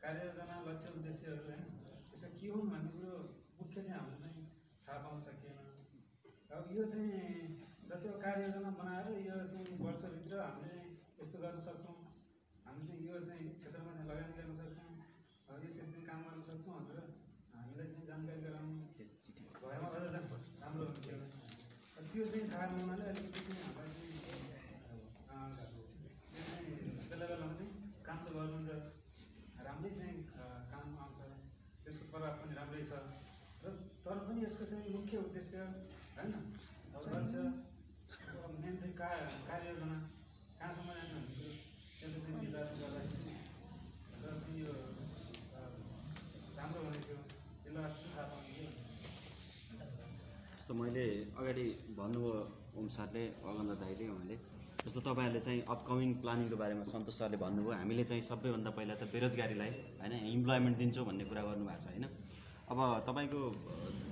कार्ययोजना लक्ष्य उद्देश्यहरू होइन यसो के हुन् भन्ने कुरो मुख्य चाहिँ हामीले चाहिँ थाहा पाउन सकिएन। अब यो चाहिँ जस्तै अब कार्ययोजना बनाएर यो चाहिँ वर्षभित्र हामीले यस्तो गर्न सक्छौँ, हामी चाहिँ यो चाहिँ क्षेत्रमा चाहिँ लगानी गर्न सक्छौँ, यसरी चाहिँ काम गर्न सक्छौँ भनेर हामीलाई चाहिँ जानकारी गराउनु भएमा अझ चाहिँ राम्रो हुन्थ्यो। त्यो चाहिँ थाहा नहुनाले अलिकति चाहिँ हामीलाई चाहिँ बेला बेलामा चाहिँ काम त गर्नुहुन्छ, राम्रै चाहिँ काम आउँछ, त्यसको प्रभाव पनि राम्रै छ। र तर पनि यसको चाहिँ मुख्य उद्देश्य होइन अब लक्ष्य मेन चाहिँ कार्ययोजना कहाँसम्म जाने भन्ने कुरो त्यसले चाहिँ निर्धारण गर्दाखेरि र चाहिँ यो राम्रो भनेको जिल्लावासी थाहा पाउने के जस्तो मैले अगाडि भन्नुभयो ओम सरले, अगन्दा दाइले, उहाँले जस्तो तपाईँहरूले चाहिँ अपकमिङ प्लानिङको बारेमा सन्तोष सरले भन्नुभयो। हामीले चाहिँ सबैभन्दा पहिला त बेरोजगारीलाई होइन इम्प्लोइमेन्ट दिन्छौँ भन्ने कुरा गर्नुभएको छ होइन। अब तपाईँको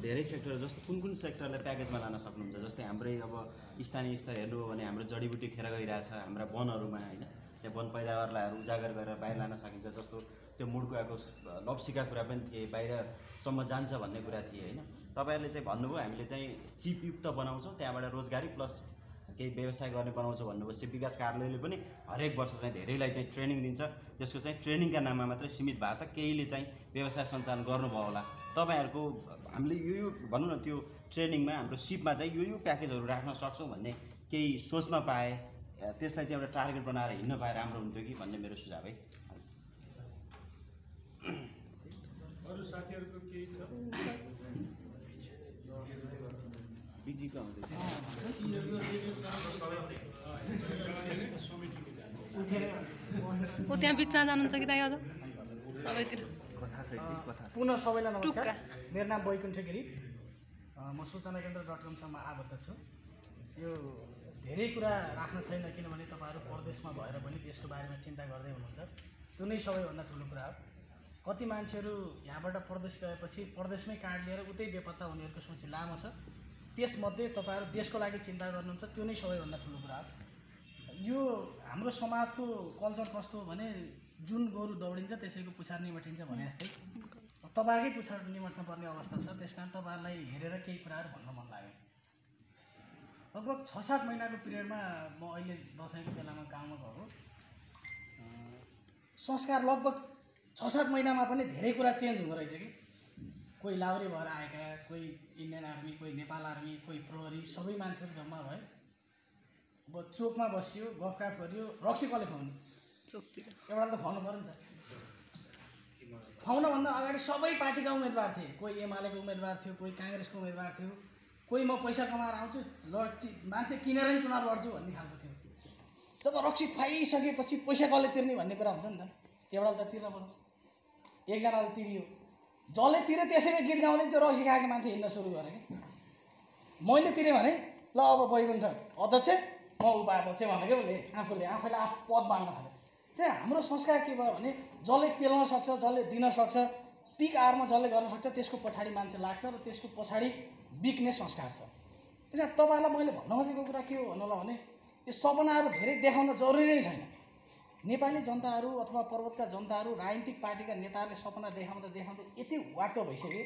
धेरै सेक्टर जस्तो कुन सेक्टरलाई प्याकेजमा लान सक्नुहुन्छ? जस्तै हाम्रै अब स्थानीय स्तर हेर्नु हो भने हाम्रो जडीबुटी खेर गइरहेछ हाम्रा वनहरूमा होइन, त्यो वन पैदावारलाई उजागर गरेर बाहिर लान सकिन्छ। जस्तो त्यो मुडकुवाको लप्सीका कुरा पनि थिए, बाहिरसम्म जान्छ भन्ने कुरा थिए होइन। तपाईँहरूले चाहिँ भन्नुभयो हामीले चाहिँ सिपयुक्त बनाउँछौँ, त्यहाँबाट रोजगारी प्लस केही व्यवसाय गर्ने बनाउँछ भन्नुभयो। सिप विकास कार्यालयले पनि हरेक वर्ष चाहिँ धेरैलाई चाहिँ ट्रेनिङ दिन्छ, त्यसको चाहिँ ट्रेनिङका नाममा मात्रै सीमित भएको छ, केहीले चाहिँ व्यवसाय सञ्चालन गर्नुभयो होला। तपाईँहरूको हामीले यो भनौँ न त्यो ट्रेनिङमा हाम्रो सिपमा चाहिँ यो प्याकेजहरू राख्न सक्छौँ भन्ने केही सोच्न पाए, त्यसलाई चाहिँ एउटा टार्गेट बनाएर हिँड्न पाए राम्रो हुन्थ्यो कि भन्ने मेरो सुझाव है। अरू साथीहरूको केही छ? बिजीको आउँदैछ त्यहाँ बिचमा जानुहुन्छ कि दाइ अझ सबैतिर? पुनः सबैलाई नमस्कार। मेरो नाम बैकुण्ठ गिरी। म सूचनाकेन्द्र.com आबद्ध छु। यो धेरै कुरा राख्न छैन, किनभने तपाईँहरू परदेशमा भएर पनि देशको बारेमा चिन्ता गर्दै हुनुहुन्छ। त्यो नै सबैभन्दा ठुलो कुरा हो। कति मान्छेहरू यहाँबाट परदेश गएपछि परदेशमै कार्ड लिएर उतै बेपत्ता हुनेहरूको सूची लामो छ। त्यसमध्ये तपाईँहरू देशको लागि चिन्ता गर्नुहुन्छ, त्यो नै सबैभन्दा ठुलो कुरा हो। यो हाम्रो समाजको कल्चर कस्तो हो भने जुन गोरु दौडिन्छ त्यसैको पुछार निमटिन्छ भने जस्तै तपाईँहरूकै पुछार निमट्न पर्ने अवस्था छ। त्यस कारण तपाईँहरूलाई हेरेर केही कुराहरू भन्न मन लाग्यो। लगभग 6-7 महिनाको पिरियडमा म अहिले दसैँको बेलामा गाउँमा गएको, संस्कार लगभग 6-7 महिनामा पनि धेरै कुरा चेन्ज हुँदो रहेछ कि। कोही लाउरे भएर आएका, कोही इन्डियन आर्मी, कोही नेपाल आर्मी, कोही प्रहरी, सबै मान्छेहरू जम्मा भए। अब चोकमा बसियो, गफगाफ गरियो, रक्सी कसले खुवाउने? एउटा त खुवाउनु पऱ्यो नि त। खुवाउनभन्दा अगाडि सबै पार्टीका उम्मेदवार थिए। कोही एमालेको उम्मेदवार थियो, कोही काङ्ग्रेसको उम्मेदवार थियो, कोही म पैसा कमाएर आउँछु मान्छे किनेर नि चुनाव लड्छु भन्ने खालको थियो। जब रक्सी खुवाइसकेपछि पैसा कसले तिर्ने भन्ने कुरा हुन्छ नि त। एउटाले त तिर्न पर्यो, एकजनाले तिरियो, जसले तिरे त्यसैले गीत गाउँदै त्यो रक्सी खाएको मान्छे हिँड्न सुरु गरेँ कि। मैले तिरेँ भने ल अब वैकुण्ठ अध्यक्ष, म उपाध्यक्ष भन्दा के उसले आफैलाई पद बाँड्न थाल्यो। त्यहाँ हाम्रो संस्कार के भयो भने जसले पेल्न सक्छ, जसले दिन सक्छ, पिक आवरमा जसले गर्न सक्छ त्यसको पछाडि मान्छे लाग्छ र त्यसको पछाडि बिक्ने संस्कार छ। त्यसमा तपाईँहरूलाई मैले भन्न खोजेको कुरा के हो भन्नुला भने यो सपनाहरू धेरै देखाउन जरुरी नै छैन। नेपाली जनताहरू अथवा पर्वतका जनताहरू, राजनीतिक पार्टीका नेताहरूले सपना देखाउँदा यति वाक्क भइसक्यो।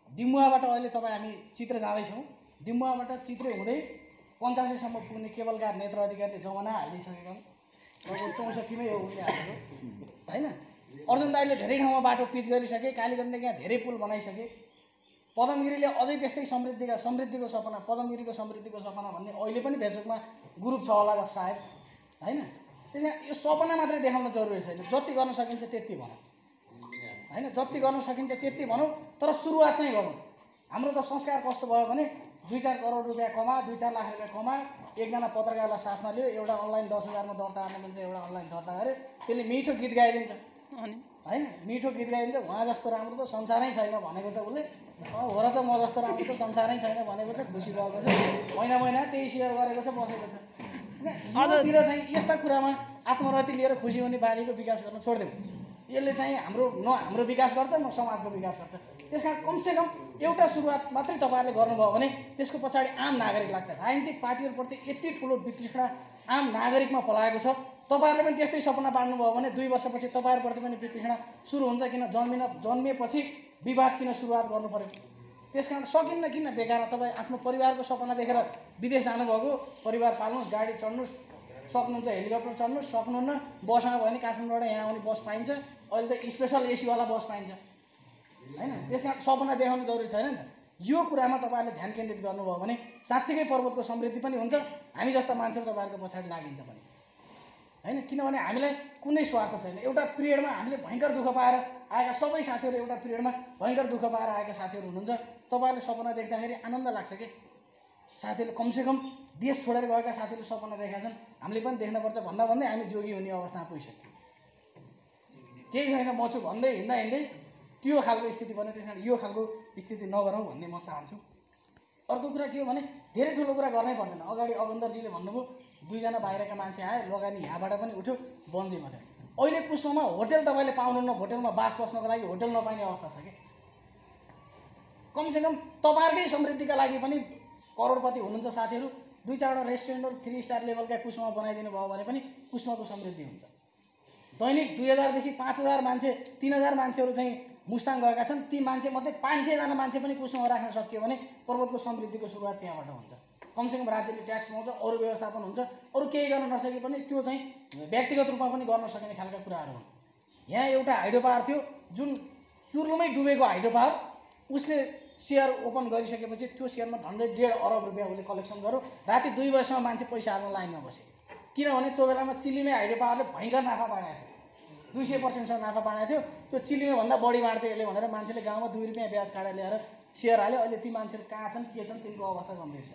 डिम्बुवाबाट अहिले तपाईँ हामी चित्र जाँदैछौँ। डिम्बुवाबाट चित्रे हुँदै 85सम्म पुग्ने केवलकार नेत्र अधिकारीले जमाना हालिदिइसकेका हुन्। लगभग 64मै हो उसले हालेको होइन। अर्जुन दाइले धेरै ठाउँमा बाटो पिच गरिसके, कालीगण्डले यहाँ धेरै पुल बनाइसके। पदमगिरीले अझै त्यस्तै समृद्धिको सपना, पदमगिरीको समृद्धिको सपना भन्ने अहिले पनि फेसबुकमा ग्रुप छ होला सायद होइन। त्यसमा यो सपना मात्रै देखाउन जरुरी छैन। जति गर्न सकिन्छ त्यति भनौँ होइन, जति गर्न सकिन्छ त्यति भनौँ, तर सुरुवात चाहिँ गरौँ। हाम्रो त संस्कार कस्तो भयो भने 2-4 करोड रुपियाँ कमा, 2-4 लाख रुपियाँ कमा, एकजना पत्रकारलाई साथमा लियो, एउटा अनलाइन 10,000मा दर्ता गर्ने मान्छे एउटा अनलाइन दर्ता गऱ्यो, त्यसले मिठो गीत गाइदिन्छ होइन। मिठो गीत गाइदिन्छ, उहाँ जस्तो राम्रो त संसारै छैन भनेको छ उसले। हो र त म जस्तो राम्रो त संसारै छैन भनेको छ, खुसी भएको छ, महिना त्यही सेयर गरेको छ, बसेको छ। अझतिर चाहिँ यस्ता कुरामा आत्मरति लिएर खुसी हुने बानीको विकास गर्न छोडिदिउँ। यसले चाहिँ हाम्रो विकास गर्छ, न समाजको विकास गर्छ। त्यस कारण कमसेकम एउटा सुरुवात मात्रै तपाईँहरूले गर्नुभयो भने त्यसको पछाडि आम नागरिक लाग्छ। राजनीतिक पार्टीहरूप्रति यति ठुलो वितृष्णा आम नागरिकमा पलाएको छ। तपाईँहरूले पनि त्यस्तै सपना बाँड्नुभयो भने 2 वर्षपछि तपाईँहरूप्रति पनि वितृष्णा सुरु हुन्छ। किन जन्मिएपछि विवाद किन सुरुवात गर्नु पर्यो? त्यस कारण सकिन्न किन बेकार तपाईँ आफ्नो परिवारको सपना देखेर विदेश जानुभएको, परिवार पाल्नुहोस्, गाडी चढ्नुहोस्, सक्नुहुन्छ हेलिकप्टर चढ्नुहोस्, सक्नुहुन्न बसमा भयो भने काठमाडौँबाट यहाँ आउने बस पाइन्छ। अहिले त स्पेसल एसीवाला बस पाइन्छ होइन। त्यस कारण सपना देखाउनु जरुरी छैन नि त। यो कुरामा तपाईँहरूले ध्यान केन्द्रित गर्नुभयो भने साँच्चीकै पर्वतको समृद्धि पनि हुन्छ, हामी जस्ता मान्छेहरू तपाईँहरूको पछाडि लागिन्छ पनि होइन। किनभने हामीलाई कुनै स्वार्थ छैन। एउटा पिरियडमा हामीले भयङ्कर दुःख पाएर आएका सबै साथीहरू, एउटा पिरियडमा भयङ्कर दुःख पाएर आएका साथीहरू हुनुहुन्छ। तपाईँहरूले सपना देख्दाखेरि आनन्द लाग्छ कि साथीहरूले कमसेकम देश छोडेर गएका साथीहरूले सपना देखाएका छन्, हामीले पनि देख्नुपर्छ भन्दै हामी जोगी हुने अवस्थामा पुगिसक्यो। केही छैन म छु भन्दै हिँड्दै त्यो खालको स्थिति बन्यो। त्यस कारण यो खालको स्थिति नगरौँ भन्ने म चाहन्छु। अर्को कुरा के हो भने धेरै ठुलो कुरा गर्नै पर्दैन। अगाडि अगन्दरजीले भन्नुभयो 2 जना बाहिरका मान्छे आए, लगानी यहाँबाट पनि उठ्यो, बन्जी भन्यो। अहिले कुसमामा होटल तपाईँले पाउनुहुन्न, होटलमा बास बस्नको लागि होटल नपाइने अवस्था छ कि। कमसेकम तपाईँहरूकै समृद्धिका लागि पनि करोडपति हुनुहुन्छ साथीहरू, 2-4वटा रेस्टुरेन्टहरू 3 स्टार लेभलका कुसमा बनाइदिनु भयो भने पनि कुसमाको समृद्धि हुन्छ। दैनिक 2000 देखि 5000 मान्छे, 3000 मान्छेहरू चाहिँ मुस्ताङ गएका छन्। ती मान्छेमध्ये 500 जना मान्छे पनि कुसमा राख्न सकियो भने पर्वतको समृद्धिको सुरुवात त्यहाँबाट हुन्छ। कमसेकम राज्यले ट्याक्स पाउँछ, अरू व्यवस्थापन हुन्छ, अरू केही गर्न नसके पनि त्यो चाहिँ व्यक्तिगत रूपमा पनि गर्न सकिने खालका कुराहरू हुन्। यहाँ एउटा हाइड्रो पावर थियो जुन चुर्लुमै डुबेको हाइड्रो पावर, उसले सेयर ओपन गरिसकेपछि त्यो सेयरमा 1.5 अरब रुपियाँ उसले कलेक्सन गर्यो। राति 2 बजीसम्म मान्छे पैसा हाल्न लाइनमा बसे। किनभने त्यो बेलामा चिलीमै हाइड्रो पावरले भयङ्कर नाफा बाँडेको थियो, 200% नाफा बाँडेको थियो। त्यो चिलीमै भन्दा बढी बाँड्छ यसले भनेर मान्छेले गाउँमा 2 रुपियाँ ब्याज काटेर ल्याएर सेयर हाल्यो। अहिले ती मान्छेहरू कहाँ छन्, के छन्, तिनको अवस्था गम्भीर छ।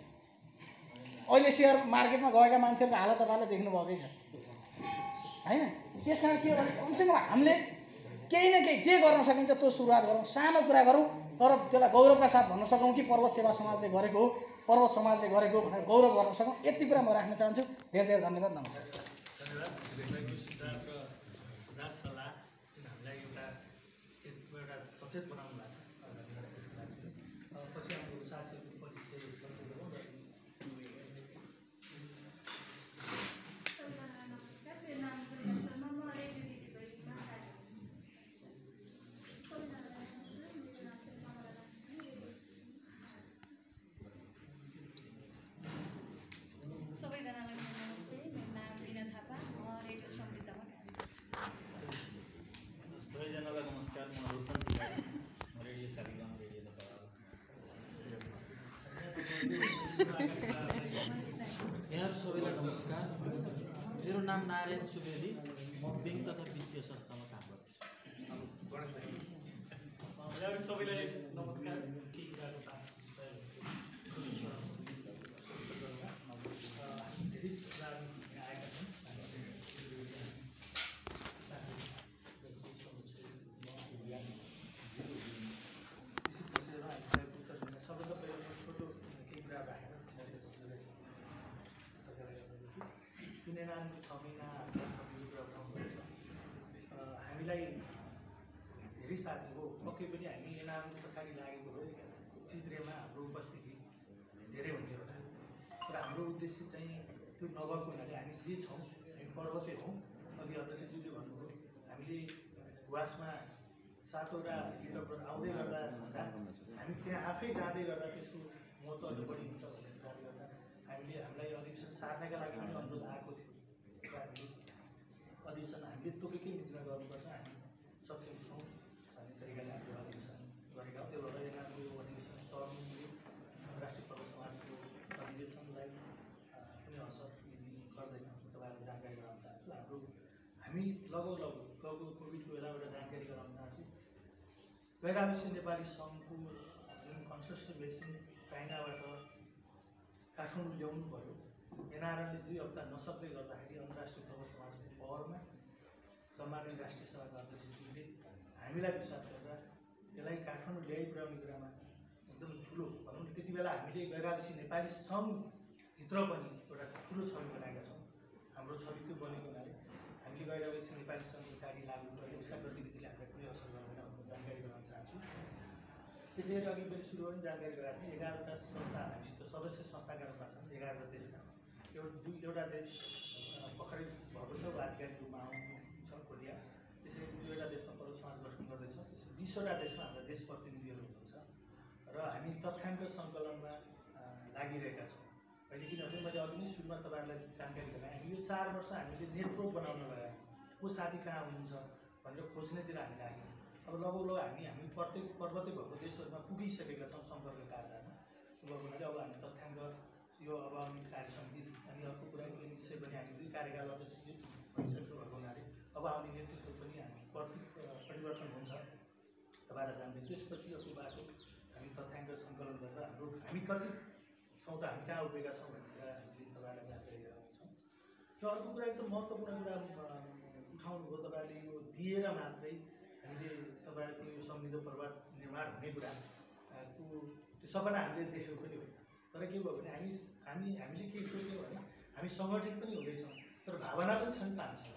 अहिले सेयर मार्केटमा गएका मान्छेहरूको हालत तपाईँले देख्नुभएकै छ होइन। त्यस कारण के हो भने कमसेकम हामीले केही न केही जे गर्न सकिन्छ त्यो सुरुवात गरौँ, सानो कुरा गरौँ, तर त्यसलाई गौरवका साथ भन्न सकौँ कि पर्वत सेवा समाजले गरेको हो, पर्वत समाजले गरेको भनेर गौरव गर्न सकौँ। यति कुरा म राख्न चाहन्छु। धेरै धेरै धन्यवाद। नमस्कार। धन्यवाद। तपाईँको सुझाव र सुझाव सल्लाह जुन हामीलाई एउटा सचेत बनाउनु भएको छ, धन्यवाद त्यसको लागि। पछि हाम्रो साथीहरूको परिचय गर्दै गरौँ। नमस्कार, मेरो नाम गुन्जा शर्मा, म रेडियो डिजिटलमा कार्यरत छु। सबैजनालाई नमस्ते, मेरो नाम रिना थापा, म रेडियो समृद्धमा कार्यरत छु। सबैजनालाई नमस्कार, म रोशन तिवारी, म रेडियो सालिगाउँ रेडियो यहाँहरू सबैलाई नमस्कार। मेरो नाम नारायण सुवेदी, म ब्याङ्क तथा वित्तीय संस्थामा काम गर्छु। यहाँहरू सबैलाई नमस्कार। धेरै सुझावहरू आएका छन्। सबभन्दा पहिला छोटो केही कुरा राखेर जुन एनआरएमको 6 महिना कुरा उठाउनुपर्छ। हामीलाई धेरै साथी हो, पक्कै पनि हामी एनआरएमको पछाडि लागेको हो। चित्रेमा हाम्रो उपस्थिति धेरै हुन्थ्यो होला, तर हाम्रो उद्देश्य चाहिँ त्यो नगएको हुनाले हामी जे छौँ, हामी पर्वते हौँ। अघि अध्यक्षज्यूले भन्नुभयो, हामीले गुवासमा 7वटा हेलिकप्टर आउँदै गर्दा भन्दा हामी त्यहाँ आफै जाँदै गर्दा त्यसको महत्त्व अझ बढी हुन्छ भन्ने कुराले गर्दा हामीलाई अधिवेशन सार्नका लागि पनि अनुरोध आएको थियो। हामीले अधिवेशन हामीले तोकेकै मितिमा गर्नुपर्छ, हामी सक्षम छौँ भन्ने तरिकाले हामीले अधिवेशन गरेका हौँ। त्यो भएर यहाँको अधिवेशन सर्नुले राष्ट्रिय पर्वत समाजको अधिवेशनलाई कुनै असर गर्दैन, तपाईँहरूलाई जानकारी गराउन चाहन्छु। हामी लगभग गएको कोभिडको बेलाबाट जानकारी गराउन चाहन्छु। गैर-आवासीय नेपाली सङ्घको जुन कन्सोर्सियम चाइनाबाट काठमाडौँ ल्याउनु पर्यो, एनआरएमले 2 हप्ता नसक्दै गर्दाखेरि अन्तर्राष्ट्रिय पर्वत समाजको पहलमा सम्माननीय राष्ट्रिय सभाका अध्यक्षज्यूले हामीलाई विश्वास गरेर त्यसलाई काठमाडौँ ल्याइपुर्याउने कुरामा एकदम ठुलो भनौँ न, त्यति बेला हामीले गैर-आवासीय नेपाली सङ्घभित्र पनि एउटा ठुलो छवि बनाएका छौँ। हाम्रो छवि त्यो बनेको हुनाले हामीले गैर-आवासीय नेपाली सङ्घ पछाडि लाग्नु पर्यो, उसका गतिविधिले हामीलाई कुनै असर गर्दैन भन्ने जानकारी गराउन चाहन्छु। त्यसै गरी अघि पनि सुरु पनि जानकारी गराएको थिएँ, 11वटा संस्था हामीसित सदस्य संस्थाका रूपमा छन्, 11 देशका। एउटा देश भर्खरै भएको छ, आधिकारिक रूपमा आउनु छ, कोरिया। त्यसै गरी 2वटा देशमा पर्वत समाज गठन गर्दैछ। त्यसै 20वटा देशमा हाम्रा देश प्रतिनिधिहरू हुनुहुन्छ र हामी तथ्याङ्क सङ्कलनमा लागिरहेका छौँ। अहिले किनभने मैले अघि नै सुरुमा तपाईँहरूलाई जानकारी गराएँ, हामी यो 4 वर्ष हामीले नेटवर्क बनाउन लगायौँ, को साथी कहाँ हुनुहुन्छ भनेर खोज्नेतिर हामी लाग्यौँ। अब लगभग हामी प्रत्येक पर्वते भएको देशहरूमा पुगिसकेका छौँ सम्पर्कका आधारमा। त्यो भएको हुनाले अब हामी तथ्याङ्क यो अब आउने कार्य समिति अनि अर्को कुरा के निश्चय पनि हामी 2 कार्यकाल अध्यक्ष भइसक्नु भएको हुनाले अब आउने नेतृत्व पनि हामी परिवर्तन हुन्छ, तपाईँलाई जानकारी। त्यसपछि अर्को बाटो हामी तथ्याङ्क सङ्कलन गरेर हामी कति छौँ त, हामी कहाँ उभिएका छौँ भन्ने कुरा हामीले तपाईँलाई जानकारी गराउँछौँ। र अर्को कुरा एकदम महत्त्वपूर्ण कुरा उठाउनुभयो तपाईँले, यो दिएर मात्रै हामीले तपाईँहरूको यो समृद्ध पर्वत निर्माण हुने कुराको त्यो सपना हामीले देखेको पनि होइन। तर के भयो भने हामीले के सोच्यौँ भने हामी सङ्गठित पनि हुँदैछौँ, तर भावना पनि छ नि त हामीसँग।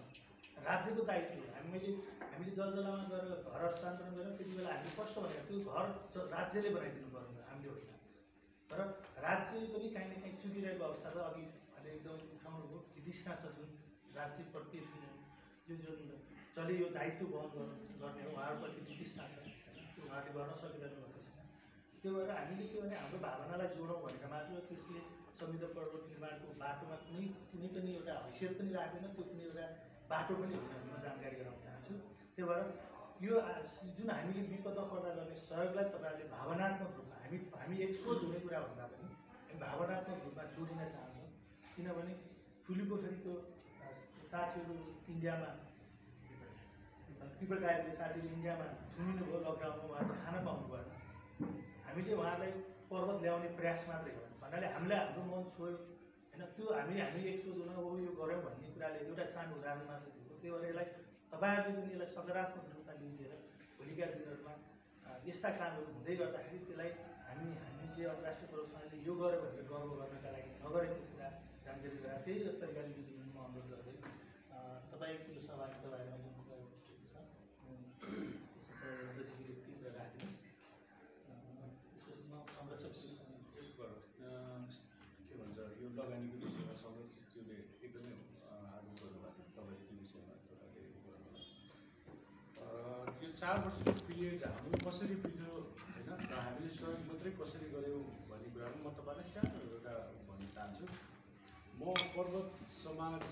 राज्यको दायित्व हामीले जलजलामा गएर घर हस्तान्तरण गरेर त्यति बेला हामी स्पष्ट भनेर त्यो घर राज्यले बनाइदिनु पर्ने, हामीले होइन। तर राज्य पनि काहीँ न काहीँ चुकिरहेको अवस्था छ। अघि अहिले एकदमै उठाउनुभयो, विधिष्ठा छ जुन राज्यप्रति जुन चले यो दायित्व वहन गर्ने हो, उहाँहरूप्रति विधिष्ठा छ, त्यो उहाँहरूले गर्न सकिरहनु भएको छैन। त्यो भएर हामीले के भने हाम्रो भावनालाई जोडौँ भनेर मात्र त्यसले समृद्ध पर्वत निर्माणको बाटोमा कुनै पनि एउटा हैसियत पनि राख्दैन, त्यो कुनै एउटा बाटो पनि होइन, म जानकारी गराउन चाहन्छु। त्यो भएर यो जुन हामीले विपदमा पर्दा गर्ने सहयोगलाई तपाईँहरूले भावनात्मक रूपमा हामी एक्सपोज हुने कुरा भन्दा पनि हामी भावनात्मक रूपमा जोडिन चाहन्छौँ। किनभने ठुलीपोखरीको साथीहरू इन्डियामा पिपल टायरले साथीहरू इन्डियामा थुनिनुभयो लकडाउनमा, उहाँहरूले खाना पाउनु भएन। हामीले उहाँहरूलाई पर्वत ल्याउने प्रयास मात्रै हो भन्नाले हामीलाई हाम्रो मन छोयो होइन। त्यो हामी एक्सपोज हुन हो यो गऱ्यौँ भन्ने कुराले एउटा सानो उदाहरण मात्रै दिएको। त्यही भएर यसलाई तपाईँहरूले पनि यसलाई सकारात्मक रूपमा लिइदिएर भोलिका दिनहरूमा यस्ता कामहरू हुँदै गर्दाखेरि त्यसलाई हामीले अन्तर्राष्ट्रिय पर्वत समाजले यो गर्यो भनेर गर्व गर्नका लागि नगरेको कुरा जानकारी गराएर त्यही तरिकाले यो दिन म अनुरोध गर्दै तपाईँको सहभागिता बारेमा जुन कुरा छ तीव्र राखिदिनुहोस्। त्यसपछि म संरक्षक के भन्छ यो लगानीको विषयमा संरक्षकज्यूले एकदमै आग्रह गर्नुभएको छ। तपाईँले त्यो विषयमा यो 4 वर्षको पिरियड हामीले कसरी बित्यो होइन र हामीले सहयोग मात्रै कसरी गऱ्यौँ भन्ने कुरामा म तपाईँलाई सानो एउटा भन्न चाहन्छु। म पर्वत समाज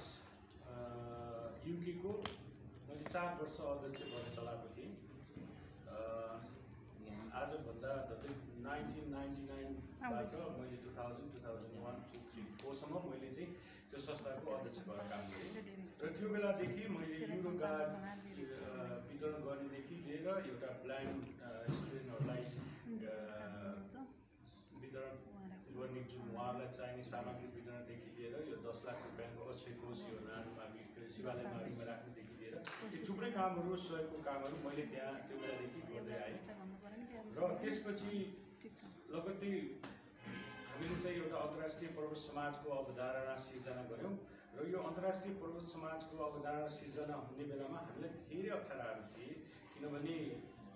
युकेको मैले 4 वर्ष अध्यक्ष भएर चलाएको थिएँ। आजभन्दा जस्तै 1999बाट मैले 2000, 2001, 2, 3, 4सम्म मैले चाहिँ त्यो संस्थाको अध्यक्ष भएर काम गरेँ र त्यो बेलादेखि मैले युरो गार्ड वितरण गर्नेदेखि लिएर एउटा ब्लाइन्ड स्टुडेन्टहरूलाई वितरण गर्ने जुन उहाँहरूलाई चाहिने सामग्री वितरणदेखि लिएर यो 10 लाख रुपियाँको अक्षय कोष यो नानीमावि शिवालय माविमा राख्नेदेखि लिएर थुप्रै कामहरू सहयोगको कामहरू मैले त्यहाँ त्यो बेलादेखि गर्दै आएँ र त्यसपछि लगत्तै हामीले चाहिँ एउटा अन्तर्राष्ट्रिय पर्वत समाजको अवधारणा सिर्जना गऱ्यौँ र यो अन्तर्राष्ट्रिय पर्वत समाजको अवधारणा सिर्जना हुने बेलामा हामीलाई धेरै अप्ठ्याराहरू थिए किनभने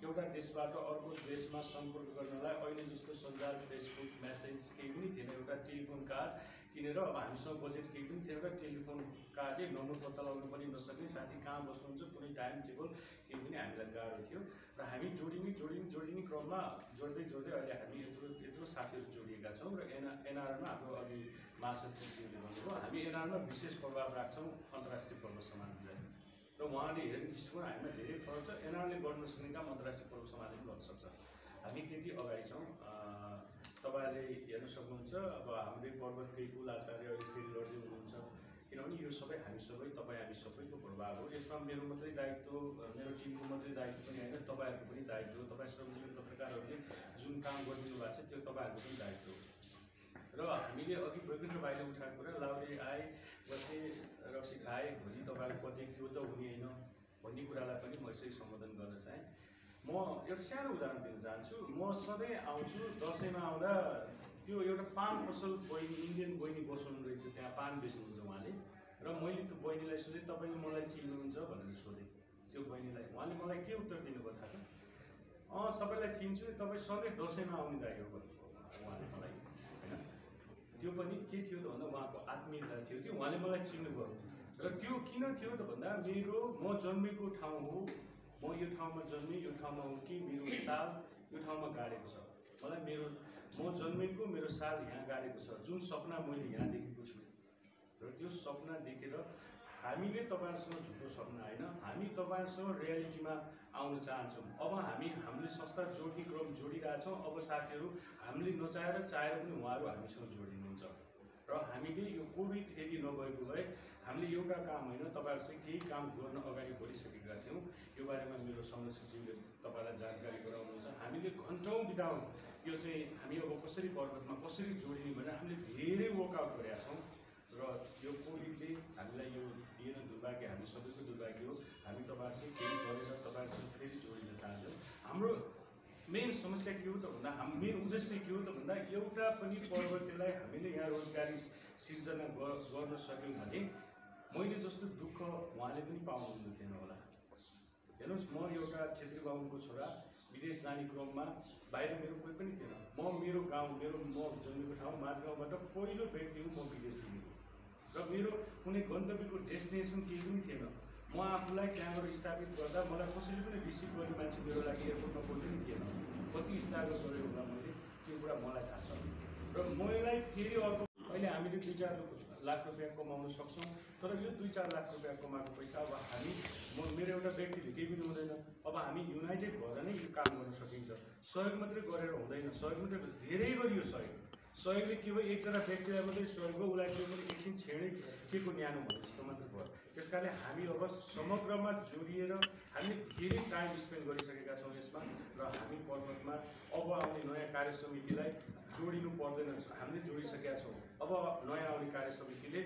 एउटा देशबाट अर्को देशमा सम्पर्क गर्नलाई अहिले जस्तो सञ्जाल फेसबुक मेसेज केही पनि थिएन। एउटा टेलिफोन कार्ड किनेर अब हामीसँग बजेट केही पनि थिएन र टेलिफोन कार्डले नम्बर पत्ता लगाउनु पनि नसक्ने साथी कहाँ बस्नुहुन्छ कुनै टाइम टेबल केही पनि हामीलाई गाह्रो थियो र हामी जोडिने क्रममा जोड्दै अहिले हामी यत्रो साथीहरू जोडिएका छौँ र एनआरमा हाम्रो अघि महासचिवज्यूले भन्नुभयो हामी एनआरमा विशेष प्रभाव राख्छौँ अन्तर्राष्ट्रिय पर्वत समाजलाई र उहाँले हेर्ने दृष्टिकोण हामीमा धेरै फरक छ। एनआरले गर्न सक्ने काम अन्तर्राष्ट्रिय पर्वत समाजले पनि गर्न सक्छ। हामी त्यति अगाडि छौँ। तपाईँहरूले हेर्न सक्नुहुन्छ अब हाम्रै पर्वतकै कुल आचार्य अहिले फेरि लड्दै हुनुहुन्छ किनभने यो सबै हामी सबैको प्रभाव हो। यसमा मेरो मात्रै दायित्व मेरो टिमको मात्रै दायित्व पनि होइन तपाईँहरूको पनि दायित्व हो। तपाईँ श्रमजीवी पत्रकारहरूले जुन काम गरिदिनु भएको छ त्यो तपाईँहरूको पनि दायित्व हो र हामीले अघि वैकुण्ठ भाइले उठाएको कुरा लाउरे आए बसे रक्सी खाए भोलि तपाईँलाई कति त्यो त हुने होइन भन्ने कुरालाई पनि म यसरी सम्बोधन गर्न चाहेँ। म एउटा सानो उदाहरण दिन चाहन्छु। म सधैँ आउँछु दसैँमा आउँदा त्यो एउटा पान पसल बहिनी इन्डियन बहिनी बसाउनु रहेछ त्यहाँ पान बेच्नुहुन्छ उहाँले र मैले त्यो बहिनीलाई सोधेँ तपाईँले मलाई चिन्नुहुन्छ भनेर सोधेँ त्यो बहिनीलाई। उहाँले मलाई के उत्तर दिनुभयो थाहा छ? तपाईँलाई चिन्छु तपाईँ सधैँ दसैँमा आउने दाइ हो भन्नुभयो उहाँले मलाई होइन। त्यो पनि के थियो त भन्दा उहाँको आत्मीयता थियो कि उहाँले मलाई चिन्नुभयो र त्यो किन थियो त भन्दा म जन्मेको ठाउँ हो, म यो ठाउँमा जन्मेँ, यो ठाउँमा हुर्केँ, मेरो साल यो ठाउँमा गाडेको छ। मलाई म जन्मेको मेरो साल यहाँ गाडेको छ। जुन सपना मैले यहाँ देखेको छु र त्यो सपना देखेर हामीले तपाईँहरूसँग झुटो सपना होइन हामी तपाईँहरूसँग रियालिटीमा आउन चाहन्छौँ। अब हामीले संस्था जोड्ने क्रम जोडिरहेछौँ। अब साथीहरू हामीले नचाहेर चाहेर पनि उहाँहरू हामीसँग जोडिनुहुन्छ र हामीले यो कोभिड यदि नभएको भए हामीले एउटा काम होइन तपाईँहरूसँग केही काम गर्न अगाडि बढिसकेका थियौँ। यो बारेमा मेरो संरक्षकज्यूले तपाईँलाई जानकारी गराउनुहुन्छ। हामीले घन्टौँ बिताउँ यो चाहिँ हामी अब कसरी पर्वतमा कसरी जोडिने भनेर हामीले धेरै वर्कआउट गरेका छौँ र यो कोभिडले हामीलाई यो दिएन दुर्भाग्य, हामी सबैको दुर्भाग्य हो। हामी तपाईँहरूसँग केही गरेर तपाईँहरूसँग फेरि जोडिन चाहन्छौँ। हाम्रो मेन समस्या के हो त भन्दा मेन उद्देश्य के हो त भन्दा एउटा पनि पर्वतीयलाई हामीले यहाँ रोजगारी सिर्जना गर्न सक्यौँ भने मैले जस्तो दुःख उहाँले पनि पाउनुहुने थिएन होला। हेर्नुहोस् म एउटा छेत्री बाहुनको छोरा विदेश जाने क्रममा बाहिर मेरो कोही पनि थिएन। मेरो गाउँ म जन्मेको ठाउँ माझगाउँबाट पहिलो व्यक्ति हो म विदेश हिँडेको र मेरो कुनै गन्तव्यको डेस्टिनेसन केही पनि थिएन। म आफूलाई त्यहाँबाट स्थापित गर्दा मलाई कसैले पनि रिसिभ गर्ने मान्छे मेरो लागि एयरपोर्टमा कोही पनि थिएन। कति स्ट्रगल गरेँ होला मैले त्यो कुरा मलाई थाहा छ र मलाई फेरि अर्को अहिले हामीले 2-4 लाख रुपियाँ कमाउन सक्छौँ तर यो 2-4 लाख रुपियाँ कमाएको पैसा अब मेरो एउटा व्यक्तिले केही पनि हुँदैन। अब हामी युनाइटेड भएर नै यो काम गर्न सकिन्छ। सहयोग मात्रै गरेर हुँदैन, सहयोग मात्रै धेरै गरियो। सहयोगले केवल एकजना व्यक्तिलाई मात्रै सहयोग हो, उसलाई केवल एकछिन छेडै के को न्यानो भने जस्तो मात्रै भयो। त्यस कारणले हामी अब समग्रमा जोडिएर हामीले धेरै टाइम स्पेन्ड गरिसकेका छौँ यसमा र हामी पर्वतमा अब आउने नयाँ कार्य समितिलाई जोडिनु पर्दैन, हामीले जोडिसकेका छौँ। अब नयाँ आउने कार्य समितिले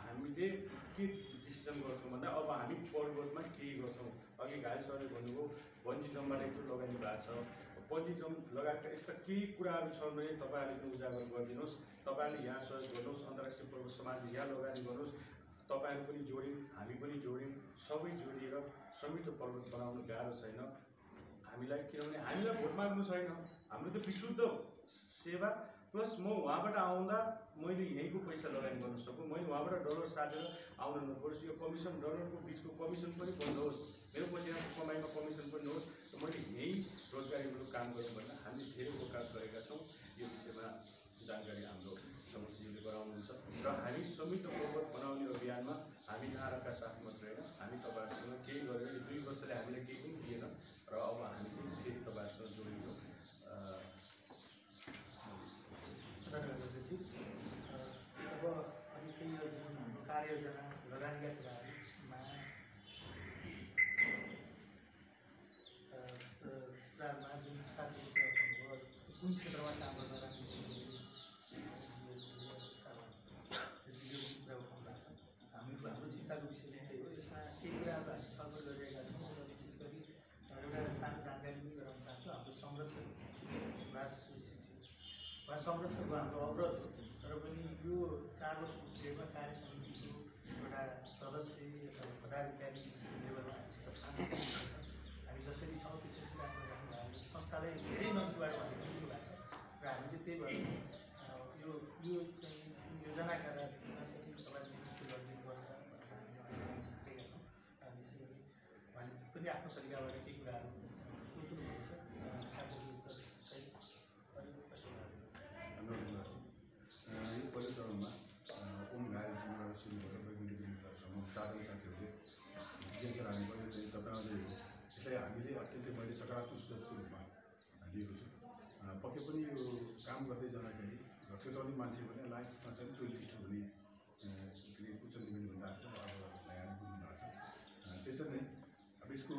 हामीले के डिसिजन गर्छौँ भन्दा अब हामी पर्वतमा केही गर्छौँ। अघि घायल सरले भन्नुभयो बन्जी जम्बाले यत्रो लगानी भएको छ, बौद्धिज्म लगायतका यस्ता केही कुराहरू छन् भने तपाईँहरूले पनि उजागर गरिदिनुहोस्। तपाईँहरूले यहाँ सहयोग गर्नुहोस्, अन्तर्राष्ट्रिय पर्वत समाजले यहाँ लगानी गर्नुहोस्, तपाईँहरू पनि जोड्यौँ, हामी पनि जोड्यौँ, सबै जोडिएर समृद्ध पर्वत बनाउनु गाह्रो छैन हामीलाई। किनभने हामीलाई भोट माग्नु छैन, हाम्रो त विशुद्ध सेवा प्लस म उहाँबाट आउँदा मैले यहीँको पैसा लगानी गर्न सकूँ, मैले उहाँबाट डलर साटेर आउन नपरोस्। यो कमिसन डलरको बिचको कमिसन पनि बन्द होस्, मेरो पसिनाको कमाइमा कमिसन पनि होस्, र मैले यहीँ रोजगारीमूलक काम गरौँ भनेर हामीले धेरै वकालत गरेका छौँ। यो विषयमा जानकारी हाम्रो समितिज्यूले गराउनुहुन्छ र हामी समृद्ध पर्वत बनाउने अभियानमा हामी नाराका साथ मात्र होइन, हामी तपाईँहरूसँग केही गरेर 2 वर्षले हामीलाई केही पनि दिएन र अब हामी चाहिँ फेरि तपाईँहरूसँग जोडिन्छौँ। धन्यवाद अध्यक्ष। अब अलिकति यो जुन हाम्रो कार्ययोजना लगानीका कुराहरूमा जुन साथीले कुरा गर्नुभयो कुन क्षेत्रमा काम गर्न लाग्ने कुरा उठाउनु भएको छ। हाम्रो चिन्ताको विषय नै त्यही हो। यसमा केही कुराहरू हामी छलफल गरिरहेका छौँ र विशेष गरी एउटा सानो जानकारी पनि गराउन चाहन्छु। हाम्रो संरक्षक सुभाष उहाँ संरक्षकको हाम्रो अग्रज हो, तर पनि यो 4 वर्षको पिरियडमा कार्य समितिको एउटा सदस्य अथवा पदाधिकारी लेभलमा हामीसित काम गरिरहेको छ। हामी जसरी छौँ त्यसरी काम गरिरहनु भएको संस्थालाई धेरै नजिकबाट हामीले बुझ्नु भएको छ र हामीले त्यही भएर यो चाहिँ जुन योजनाका चाहिँ तपाईँले नेतृत्व गरिदिनुपर्छ भनेर हामी सकेका छौँ। विशेष गरी उहाँले पनि आफ्नो तरिकाबाट केही कुराहरू सोच्नुभएको छ। साथीको उत्तर सही यो पहिलो चरणमा ओम घायलजीबाट सुरु गरेर वैज्ञानिकसम्म 4 जना साथीहरूले जिज्ञासा राख्नुभयो। चाहिँ तपाईँहरूले यसलाई हामीले अत्यन्तै मैले सकारात्मक सोचको रूपमा लिएको छु। पक्कै पनि यो काम गर्दै जाँदाखेरि घरको चल्ने मान्छे भने लाइन्समा चाहिँ टोइलेट स्टोर भन्ने उच्च लेभल भनिरहेको छ, अब नयाँ बुझ्नु भएको छ। त्यसरी नै अब यसको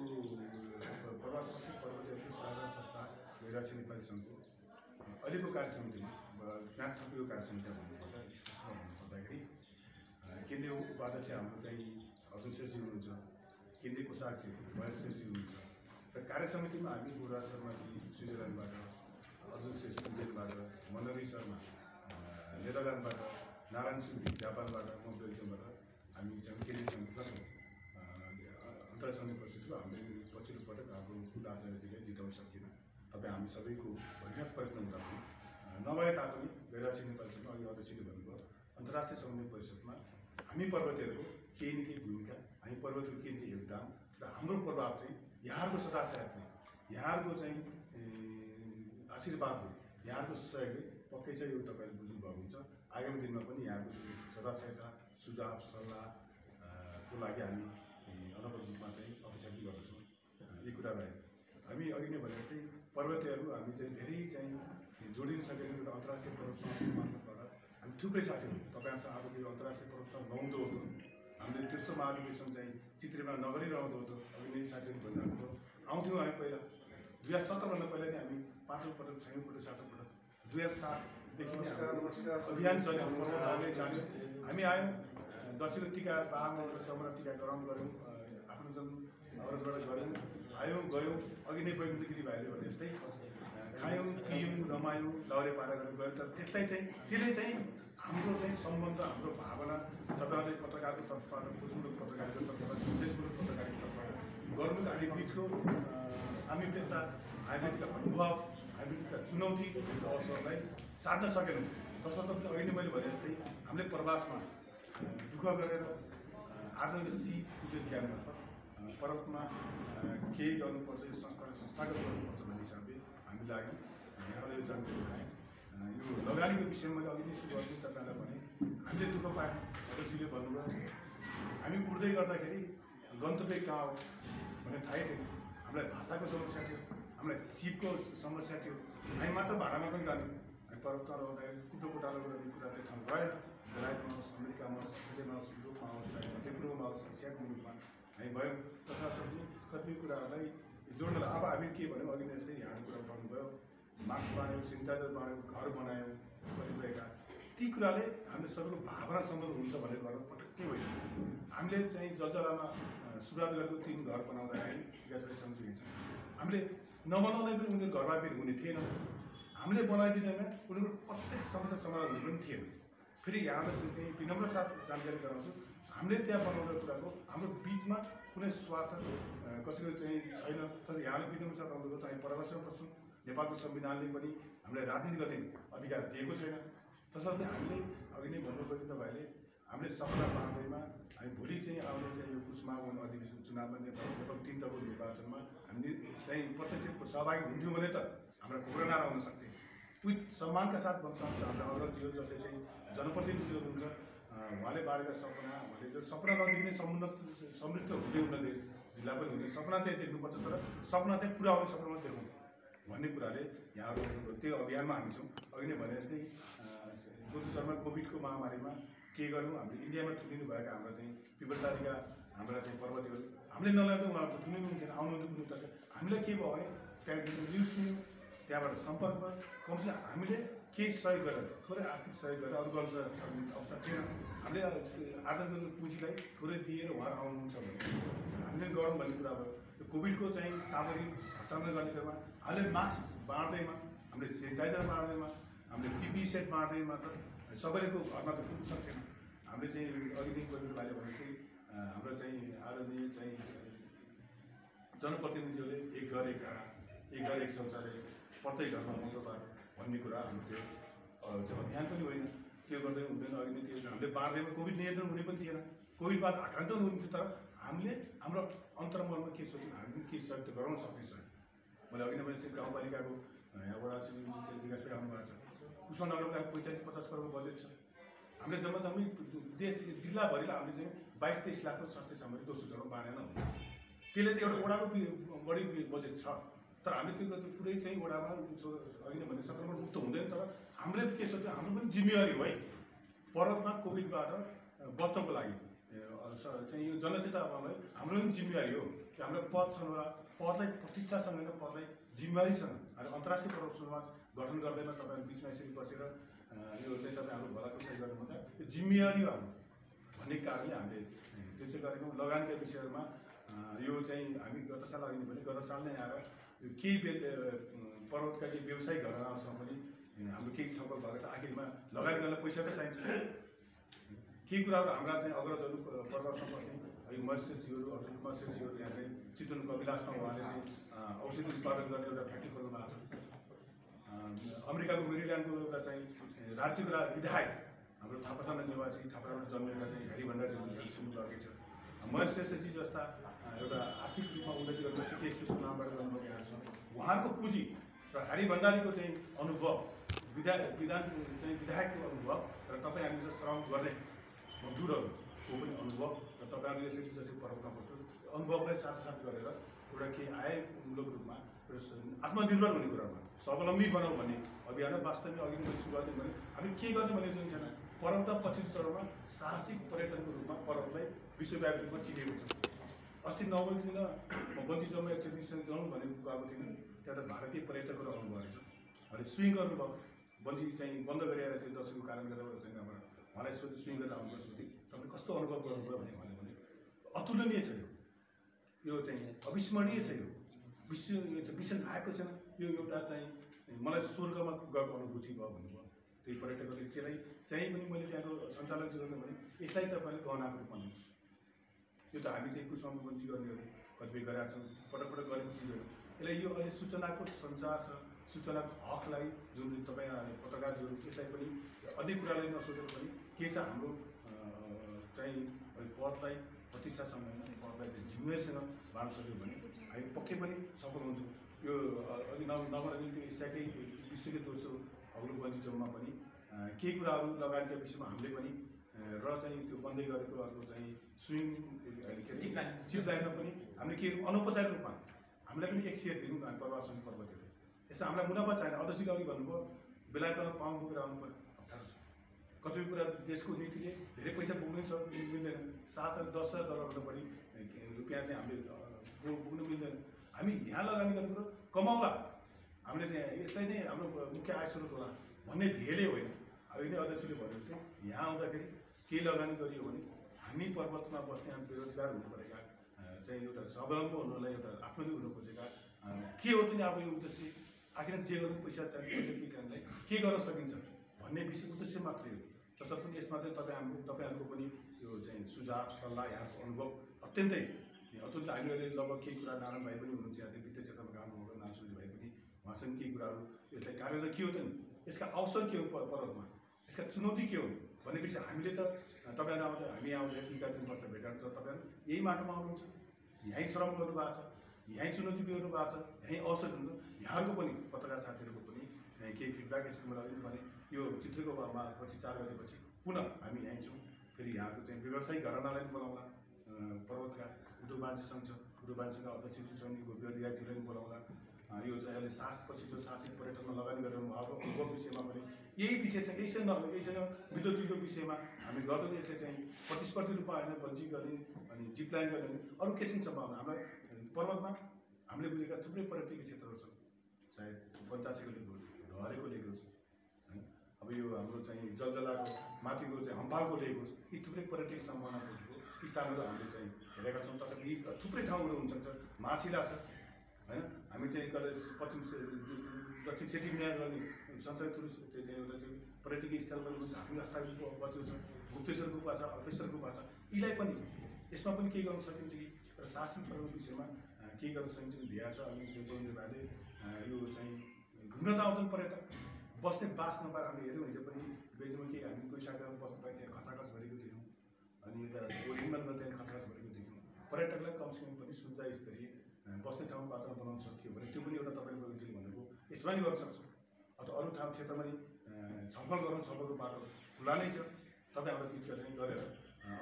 प्रवासी पर्वतीयहरूको साझा संस्था गैरासी नेपाली सङ्घको अहिलेको कार्य समितिमा म्याथ थपिएको कार्य समितिमा भन्नुपर्दा स्पष्टमा भन्नुपर्दाखेरि केन्द्रीय उपाध्यक्ष हाम्रो चाहिँ अर्जुन शेरजी हुनुहुन्छ, केन्द्रीय कोषाध्यक्ष महेश शेरजी हुनुहुन्छ र कार्य समितिमा हामी गुरुराज शर्माजी स्विजरल्यान्डबाट, अर्जुन शेर स्विडेनबाट, मनरी शर्मा नेदरल्यान्डबाट, नारायण सिंह जापानबाट, म बेल्जियमबाट हामी चाहिँ केन्द्रीय समितिमा छौँ। अन्तर्राष्ट्रिय परिषदको हामीले पछिल्लो पटक हाम्रो फुल आचार्यजीलाई जिताउन सकिएन। तपाईँ हामी सबैको भगीरथ प्रयत्न हुँदा पनि नभए तापनि गैरासी नेपाली सङ्घ अघि अध्यक्षले भन्नुभयो अन्तर्राष्ट्रिय समन्वय परिषदमा हामी पर्वतीयहरूको केही न केही भूमिका, हामी पर्वतीयहरूको केही न केही योगदान र हाम्रो प्रभाव चाहिँ यहाँहरूको सदासाथले, यहाँहरूको चाहिँ आशीर्वादले, यहाँहरूको सहयोगले पक्कै चाहिँ यो तपाईँले बुझ्नुभएको हुन्छ। आगामी दिनमा पनि यहाँको सदासहायता सुझाव सल्लाहको लागि हामी अलग रूपमा चाहिँ अपेक्षा गर्दछौँ। यी कुरा रह्यो। हामी अघि नै भने जस्तै पर्वतीयहरू हामी चाहिँ धेरै चाहिँ जोडिन सकेको एउटा अन्तर्राष्ट्रिय पर्वत समाज मार्फतबाट हामी थुप्रै साथीहरू तपाईँहरूसँग आजको यो अन्तर्राष्ट्रिय पर्वत नहुँदो होतो, हामीले तेस्रो महाधिवेशन चाहिँ चित्रेमा नगरिरहँदो होतो। अघि नै साथीहरू भनिरहेको आउँथ्यौँ हामी पहिला 2017 भन्दा पहिला चाहिँ हामी 5औं पटक 6औं पटक 7औं पटक 2007देखि नै अभियान चल्यो, हाम्रो जान्यो। हामी आयौँ, दसैँको टिका बाह्रमा चौरा टिकाकरण गऱ्यौँ, आफ्नो जन अवरोधबाट गऱ्यौँ, आयौँ गयौँ। अघि नै वैकुण्ठगिरी भाइले भने जस्तै खायौँ पियौँ रमायौँ लहरे पारा गरेर गयौँ। तर त्यसलाई चाहिँ त्यसले चाहिँ हाम्रो चाहिँ सम्बन्ध, हाम्रो भावना तपाईँहरूले पत्रकारको तर्फबाट, खोजमूलक पत्रकारिताको तर्फबाट, सन्देशमूलक पत्रकारिताको तर्फबाट गर्नु हामी बिचको सामिप्यता, हामीबिचका अनुभव, हामीबिचका चुनौती अवसरलाई साट्न सकेनौँ। तसर्थ अघि नै मैले भने जस्तै हामीले प्रवासमा दुःख गरेर आज यो सिप पूजन ज्ञान मार्फत पर्वतमा केही गर्नुपर्छ, यो संस्थालाई संस्थागत गर्नुपर्छ भन्ने हिसाबले हामी लाग्यौँ। यहाँले यो जानकारी गराएँ। यो लगानीको विषयमा मैले अघि नै सुरु गर्नु तपाईँलाई भने हामीले दुःख पायौँ। अध्यक्षले भन्नुभयो हामी उड्दै गर्दाखेरि गन्तव्य कहाँ हो भन्ने थाहै थिएन। हामीलाई भाषाको समस्या थियो, हामीलाई सिपको समस्या थियो। हामी मात्र भाडामा पनि जान्थ्यौँ। हामी पर्वतमा रहँदाखेरि कुटो कोटालो गर्ने कुरा त्यो ठाउँ रहेन। बेलायतमा होस्, अमेरिकामा होस्, अस्ट्रेलियामा होस्, युरोपमा होस्, चाहे मध्यपूर्वमा होस्, एसियाको मुलुकमा हामी भयौँ। तथापि कति कुराहरूलाई जोड्नलाई अब हामी के भन्यौँ अघि नै जस्तै यहाँले कुरा उठाउनुभयो, मास्क बनायौँ, सेनिटाइजर बनायौँ, घर बनायौँ, कतिपयका ती कुराले हामीले सबैको भावनासँग हुन्छ भनेर गर्न पटक्कै होइन। हामीले चाहिँ जलजलामा सुरुवात गरेको 3 घर बनाउँदाखेरि ग्यास सम्झिन्छ। हामीले नबनाउँदै पनि उनीहरू घरमा पनि हुने थिएन। हामीले बनाइदिँदैमा उनीहरूको प्रत्येक समस्या समाधान हुने पनि थिएन। फेरि यहाँलाई चाहिँ विनम्र साथ जानकारी गराउँछु, हामीले त्यहाँ बनाउने कुराको हाम्रो बिचमा कुनै स्वार्थ कसैको चाहिँ छैन। तर यहाँले विनम्र साथ आउँदा चाहिँ परामर्शमा बस्छौँ। नेपालको संविधानले पनि हामीलाई राजनीति गर्ने अधिकार दिएको छैन। तसर्थ हामीले अघि नै भन्नुभयो तपाईँहरूले, हामीले सपना बाँड्दैमा हामी भोलि चाहिँ आउने चाहिँ यो पुसमा आउने अधिवेशन चुनावमा नेपाल 3 तहको निर्वाचनमा हामी चाहिँ प्रत्यक्ष सहभागी हुन्थ्यौँ भने त हाम्रा खुकुरा नारा हुन सक्थे। विथ सम्मानका साथ भन्न चाहन्छु, हाम्रा अग्रजीहरू जसले चाहिँ जनप्रतिनिधिहरू हुन्छ, उहाँले बाँडेका सपना, उहाँले सपना नदेखि नै समृद्ध हुँदै हुन देश जिल्ला पनि हुने सपना चाहिँ देख्नुपर्छ, तर सपना चाहिँ पुरा हुने सपना मात्रै देख्नु भन्ने कुराले यहाँहरू त्यो अभियानमा हामी छौँ। अघि नै भने जस्तै दोस्रो चरणमा कोभिडको महामारीमा के गर्यौँ, हामीले इन्डियामा थुनिनु भएका हाम्रा चाहिँ पिपलटारीका हाम्रा चाहिँ पर्वतीहरू हामीले नलाँदा उहाँहरू त थुनिनु हुन्थेन, आउनुहुन्थ्यो त हामीलाई के भयो भने त्यहाँदेखि न्युज सुन्यौँ, त्यहाँबाट सम्पर्क भयो। कमसेकम हामीले केही सहयोग गरेर थोरै आर्थिक सहयोग गरेर अरू गर्न सक्ने अवसर थिएन। हामीले आर्जन गर्ने पुँजीलाई थोरै दिएर उहाँहरू आउनुहुन्छ भने हामीले गरौँ भन्ने कुरा भयो। यो कोभिडको चाहिँ सामग्री हस्तान्तरण गर्ने क्रममा हामीले मास्क बाँड्दैमा, हामीले सेनिटाइजर बाँड्दैमा, हामीले पिपी सेट बाँड्दैमा त सबैको घरमा त पुग्न सक्थेन। हामीले चाहिँ अघि नै कोही भाइले भनेको हाम्रो चाहिँ आदरणीय चाहिँ जनप्रतिनिधिहरूले एक घर एक धारा, एक घर एक शौचालय, प्रत्येक घरमा मङ्गलबार भन्ने कुरा हाम्रो त्यो चाहिँ अभियान पनि होइन। त्यो गर्दै हुँदैन। अघि नै त्यो हामीले बाँड्दैमा कोभिड नियन्त्रण हुने पनि थिएन, कोभिडबाट आक्रान्त हुन्थ्यो। तर हामीले हाम्रो अन्तर्मनमा के सोच्यौँ, हामी के सहयोग त गराउन सक्ने छ। मैले अघि नै भने गाउँपालिकाको यहाँ वडा विकास पनि आउनुभएको छ। कुष्मा नगरपालिका 45-50 करोडको बजेट छ। हामीले जम्मा जम्मी देश जिल्लाभरिलाई हामीले चाहिँ 22-23 लाखको स्वास्थ्य सामग्री दोस्रो चरणमा बाँडेन हुन्छ। त्यसले त एउटा वडाको बढी बजेट छ, तर हामीले त्यो पुरै चाहिँ वडामा अघि नै भने सङ्क्रमण मुक्त हुँदैन। तर हामीले के सोच्यौँ, हाम्रो पनि जिम्मेवारी हो है पर्वतमा कोभिडबाट बच्नको लागि चाहिँ यो जनचेतनालाई हाम्रो पनि जिम्मेवारी हो कि हाम्रो पद छन् होला, पदलाई प्रतिष्ठासँग पदलाई जिम्मेवारीसँग हामी अन्तर्राष्ट्रिय पर्वत समाज गठन गर्दैमा तपाईँहरू बिचमा यसरी बसेर यो चाहिँ तपाईँहरू भलाकुसारी गर्नुभन्दा यो जिम्मेवारी हो हाम्रो भन्ने कारणले हामीले त्यो चाहिँ गरेनौँ। लगानीका विषयहरूमा यो चाहिँ हामी गत साल अघि पनि गत साल नै आएर यो केही पर्वतका केही व्यवसायिक घरानासँग पनि हाम्रो केही छलफल भएको छ। आखिरमा लगानी गर्नलाई पैसा त चाहिन्छ। केही कुराहरू हाम्रा चाहिँ अग्रजहरू पर्वतमा बस्ने अहिले महेशजीहरू अब्दुल महेशजीहरू यहाँ चाहिँ चितवन कविलासमा उहाँले चाहिँ औषधि उत्पादन गर्ने एउटा फ्याक्ट्री खोल्नु भएको छ। अमेरिकाको मेरील्यान्डको एउटा चाहिँ राज्यको विधायक हाम्रो थापाथाना निवासी थापाथाना जन्मेका चाहिँ हरि भण्डारीहरू सुन्नु लगेको छ। महेश श्रेष्ठजी जस्ता एउटा आर्थिक रूपमा उन्नति गर्न सिकेएसपीको नामबाट गर्नुभएको यहाँ छ। उहाँहरूको पुँजी र हरि भण्डारीको चाहिँ अनुभव विधायकको अनुभव र तपाईँ हामी जस्तो श्रम गर्ने मजदुरहरूको पनि अनुभव र तपाईँहरू यसरी जसरी पर्वतमा बस्छु अनुभवलाई साथसाथ गरेर एउटा केही आयमूलक रूपमा आत्मनिर्भर हुने कुरामा स्वावलम्बी बनाऊ भन्ने अभियान वास्तवमा अघि मैले सुरुवात भने हामी के गर्ने भन्ने जुन छैन। पर्वत पछिल्लो चरणमा साहसिक पर्यटनको रूपमा पर्वतलाई विश्वव्यापी रूपमा चिनेको छ। अस्ति 9 दिन म बन्जी जम्मै एक्सपिडिसन जाउँ भनेको गएको थिइनँ। एउटा भारतीय पर्यटकहरू आउनुभएको छ अनि स्विङ गर्नुभयो। बन्जी चाहिँ बन्द गरेर चाहिँ दसैँको कारणले गर्दा चाहिँ हाम्रो उहाँलाई सोधि स्विङ गरेर आउनुभयो। सोधि तपाईँले कस्तो अनुभव गर्नुभयो भने भने अतुलनीय छ यो चाहिँ अविस्मरणीय छ। यो विषय आएको छैन। यो एउटा चाहिँ मलाई स्वर्गमा गएको अनुभूति भयो भन्नुभयो त्यही पर्यटकहरूले। त्यसलाई चाहिँ पनि मैले त्यहाँको सञ्चालकजीहरूले भने यसलाई तपाईँले गहनाको रूपमा लिनुहोस्। यो त हामी चाहिँ कुसमा बन्जी गर्नेहरू कतिपय गरेका छौँ, पटक पटक गरेको चिजहरू। यसलाई यो अहिले सूचनाको सञ्चार छ, सूचनाको हकलाई जुन तपाईँ पत्रकारजीहरू यसलाई पनि अन्य कुरालाई नसोचेर पनि के छ हाम्रो चाहिँ पदलाई प्रतिष्ठासँग पदलाई चाहिँ जिम्मेवारीसँग बाँड्न सक्यो भने हामी पक्कै पनि सफल हुन्छौँ। यो अघि नगर्ने त्यो एसियाकै विश्वकै दोस्रो अग्लो बन्जी जम्मा पनि केही कुराहरू लगानीका विषयमा हामीले पनि र चाहिँ त्यो बन्दै गरेको अर्को चाहिँ स्विङ के अरे जिप लाइनमा पनि हामीले के अनौपचारिक रूपमा हामीलाई पनि एक सेयर दिनु हामी पर्वतसँग पर्वतीहरू। यसमा हामीलाई मुनाफा छैन। अध्यक्षले अघि भन्नुभयो बेलायतमा पाउन्ड बोकेर आउनु पर्यो, अप्ठ्यारो छ। कतिपय कुरा देशको नीतिले धेरै पैसा पुग्नु मिल्दैन। 7,000-10,000 डलरभन्दा बढी रुपियाँ चाहिँ हामीले पुग्नु मिल्दैन। हामी यहाँ लगानी गर्ने कुरो कमाउला, हामीले चाहिँ यसलाई नै हाम्रो मुख्य आय स्रोत होला भन्ने ध्येयले होइन। अहिले अध्यक्षले भन्नु जस्तै यहाँ आउँदाखेरि केही लगानी गरियो भने हामी पर्वतमा बस्ने बेरोजगार हुनु परेका चाहिँ एउटा स्वावलम्बी हुनलाई एउटा आत्मनिर्भर हुन खोजेका के हो त नि अब यो उद्देश्य आखिर जे गर्नु पैसा चाहिने पैसा के चाहिनेलाई के गर्न सकिन्छ भन्ने विषय उद्देश्य मात्रै हो। जसरी पनि यसमा चाहिँ तपाईँहरूको पनि यो चाहिँ सुझाव सल्लाह यहाँको अनुभव अत्यन्तै अत्यन्त हामी अहिले लगभग केही कुरा नारायण भाइ पनि हुनुहुन्छ यहाँ चाहिँ वित्तीय क्षेत्रमा काम गर्नुभएको नारायण भाइ पनि उहाँसँग केही कुराहरू यसलाई कार्यरत के हो त नि यसका अवसर के हो पर्वतमा यसका चुनौती के हो भन्ने विषय हामीले त तपाईँहरू हामी आउँदा 3-4 वर्ष भेटाएको छ तपाईँहरू यही माटोमा आउनुहुन्छ यहीँ श्रम गर्नुभएको छ यहीँ चुनौती बिहोर्नु भएको छ यहीँ अवसर हुन्छ यहाँहरूको पनि पत्रकार साथीहरूको पनि केही फिडब्याक यसको मलाई भने यो चित्रको पछि 4 गतेपछि पुनः हामी यहीँ छौँ फेरि यहाँको चाहिँ व्यवसायिक घरानालाई पनि बोलाउँला पर्वतका उद्योग वाणिज्य सङ्घ छ उद्योग वाणिज्य सङ्घका अध्यक्ष सैनिक गोपी अधिकारीजीलाई पनि बोलाउँला यो चाहिँ अहिले पछि जो साहसिक पर्यटनमा लगानी गरिरहनु भएको अनुभव विषयमा पनि यही विषयसँग यहीसँग मिल्दोजुल्दो विषयमा हामी गर्दै यसले चाहिँ प्रतिस्पर्धी रूपमा होइन बन्जी गर्ने अनि जिप लाइन गर्ने अरू के चाहिँ सम्भावना हाम्रो पर्वतमा हामीले बुझेका थुप्रै पर्यटकीय क्षेत्रहरू छन् चाहे पञ्चासीको लेक होस् ढहरेको लेक होस् होइन अब यो हाम्रो चाहिँ जलजलाको माथिको चाहिँ हम्पालको लेक होस् यी थुप्रै पर्यटकीय सम्भावना भएको स्थानहरू हामीले चाहिँ हेरेका छौँ। तथापि यी थुप्रै ठाउँहरू हुनसक्छ मासिला छ होइन हामी चाहिँ कहिले दक्षिण सेती विनायक गर्ने संसार टुरिस्ट त्यो चाहिँ एउटा चाहिँ पर्यटकीय स्थल पनि हामी हस्ताक्षर बचेको छ गुप्तेश्वर गुफा छ अल्पेश्वर गुफा छ यीलाई पनि यसमा पनि केही गर्न सकिन्छ कि र शासन पर्वको विषयमा केही गर्न सकिन्छ कि ध्यान छ। अनि चाहिँ बोल्ने भाइले यो चाहिँ घुम्न त आउँछन् पर्यटक बस्ने बास नपाएर हामीले हेऱ्यौँ हिजो पनि बेजुमा केही हामी कोही साथीहरू बस्नु पाए चाहिँ खचाखच गरेको देख्यौँ अनि यता ओरिङमा त्यहाँ खचाखच गरेको देख्यौँ। पर्यटकलाई कमसेकम पनि सुविधा स्तरीय बस्ने ठाउँ वातावरण बनाउन सकियो भने त्यो पनि एउटा तपाईँले बगैँचाले भनेको यसमा नि गर्न सक्छौँ अथवा अरू ठाउँ क्षेत्रमा नि छलफल छलफलको बाटो खुला नै छ। तपाईँ हाम्रो बिचमा चाहिँ गरेर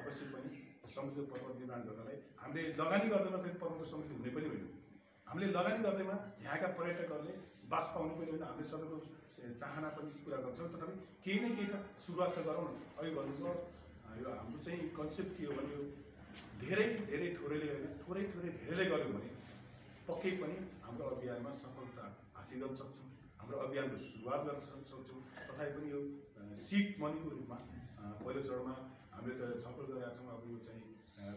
अवश्य पनि समृद्ध पर्वत निर्माण गर्नलाई हामीले लगानी गर्दैमा फेरि पर्वत समृद्ध हुने पनि होइन हामीले लगानी गर्दैमा यहाँका पर्यटकहरूले बास पाउने पनि होइन हामीले सबैको चाहना पनि पुरा गर्छौँ। तथापि केही न केही त सुरुवात त गरौँ न। अघि भन्नुभयो यो हाम्रो चाहिँ कन्सेप्ट के हो भने यो धेरै धेरै थोरैले होइन थोरै धेरैले गऱ्यौँ भने पक्कै पनि हाम्रो अभियानमा सफलता हासिल गर्न सक्छौँ हाम्रो अभियानको सुरुवात गर्न सक्छौँ। तथापि पनि यो सिड मनीको रूपमा पहिलो चरणमा हामीले त छलफल गरेका छौँ। अब यो चाहिँ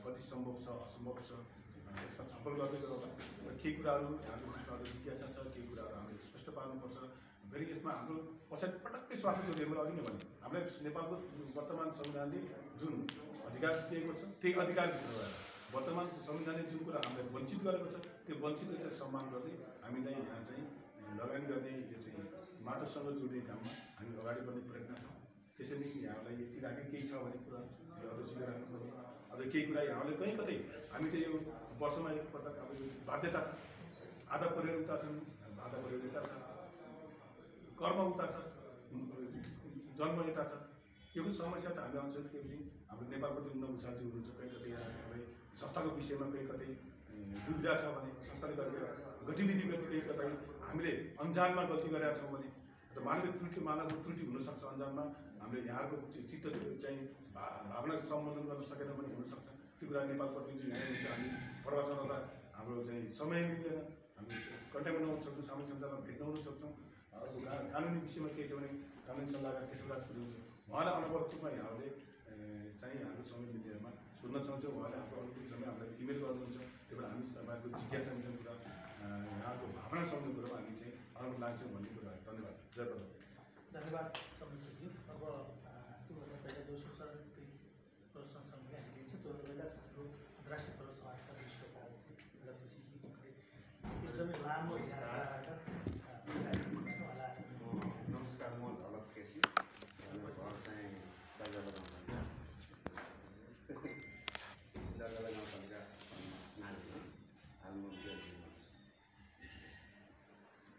कति सम्भव छ असम्भव छ यसमा छलफल गर्दै गरौँला र केही कुराहरू हाम्रो बिचमा जिज्ञासा छ केही कुराहरू हामीले स्पष्ट पार्नुपर्छ। फेरि यसमा हाम्रो पछाडि पटक्कै स्वार्थ जोडियो मैले अघि नै भने हामीलाई नेपालको वर्तमान संविधानले जुन अधिकार दिएको छ त्यही अधिकारभित्र गएर वर्तमान संविधानले जुन कुरा हामीलाई वञ्चित गरेको छ त्यो वञ्चितलाई सम्मान गर्दै हामीलाई यहाँ चाहिँ लगानी गर्ने यो चाहिँ माटोसँग जोड्ने काममा हामी अगाडि बढ्ने प्रयत्न छौँ। त्यसैले यहाँलाई यति राखेर केही छ भने कुरा यो अध्यक्षले राख्नुपर्ने अझ केही कुरा यहाँले कहीँ कतै हामी चाहिँ यो वर्षमा एकपटक अब यो बाध्यता छ आधा परियोजना छन् आधा परियोजना छ कर्म उता छ जन्म यता छ यो पनि समस्या छ। हामी अञ्चल के पनि हाम्रो नेपालपट्टि नबुझाल्छु हुनुहुन्छ कहीँ कतै हामीलाई संस्थाको विषयमा कहीँ कतै दुविधा छ भने संस्थाले गरेको गतिविधि कहीँ कतै हामीले अन्जानमा गल्ती गरेका छौँ भने मानवीय त्रुटि मानव त्रुटि हुनसक्छ अन्जानमा हामीले यहाँको चित्त चाहिँ भावना सम्बोधन गर्न सकेन पनि हुनसक्छ। त्यो कुरा नेपालपट्टि यहाँ हुन्छ हामी प्रवासन हुँदा हाम्रो चाहिँ समय मिल्दैन हामी कन्ट्याक्ट हुन सक्छौँ सामाजिक सञ्जालमा भेट्न हुन सक्छौँ। अर्को कानुनी विषयमा के छ भने कानुनी सल्लाहकार केशवराज पुर्याउँछ उहाँलाई अनवरत रूपमा यहाँले चाहिँ हाम्रो समय मिल्दैमा सुन्न चाहन्छौँ। उहाँले हाम्रो अनुकूल समय हामीलाई इमेल गर्नुहुन्छ त्यही भएर हामी तपाईँहरूको जिज्ञासा मिल्ने कुरा यहाँको भावना सम्झ्ने कुरो हामी चाहिँ अनुरोध लाग्छौँ भन्ने कुरा। धन्यवाद। जय प्रभु। धन्यवाद समिति। अब त्योभन्दा पहिला दोस्रो चरणकै प्रश्न हामीले हामी लिन्छ। त्योभन्दा पहिला हाम्रो अन्तर्राष्ट्रिय पर्वत समाजका वरिष्ठ एकदमै लामो नमस्कार, म झलक केसी घर चाहिँ जलजला गाउँपालिका नानीमा हाल म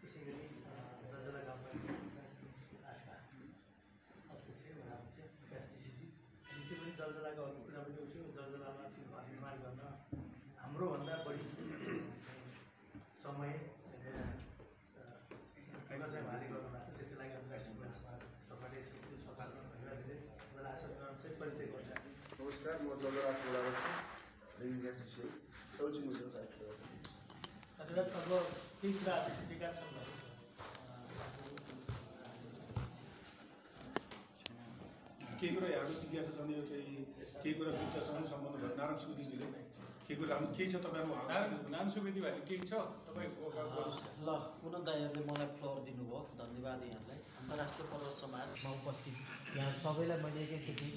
त्यसै गरी जलजला गाउँपालिका अध्यक्ष विकासजीजी विषय पनि जलजलाको अर्को कुरा पनि उठ्यो। जलजलामा घर निर्माण गर्न हाम्रोभन्दा बढी समय चाहिँ भारी गर्नुभएको छ। त्यसै लागि अन्तर्राष्ट्रिय पर्वत समाज तपाईँले यसको सफासँग भइरहेको मलाई आशा चाहिँ परिचय गर्छ। नमस्कार, म जलजला धन्यवाद। अब केही कुराहरू छुटेका छन् भने केही कुरा यहाँको जिज्ञासा छन्। यो चाहिँ केही कुरा वित्तसँग सम्बन्ध भयो नारायण सुदीजीले के कुरा के छ तपाईँको नाम सुवेदी भाइ केही छ तपाईँको ल पुनः दाइहरूले मलाई फ्लोर दिनुभयो, धन्यवाद यहाँलाई। अन्तर्राष्ट्रिय पर्वत समाजमा उपस्थित यहाँ सबैलाई मैले एकैचोटि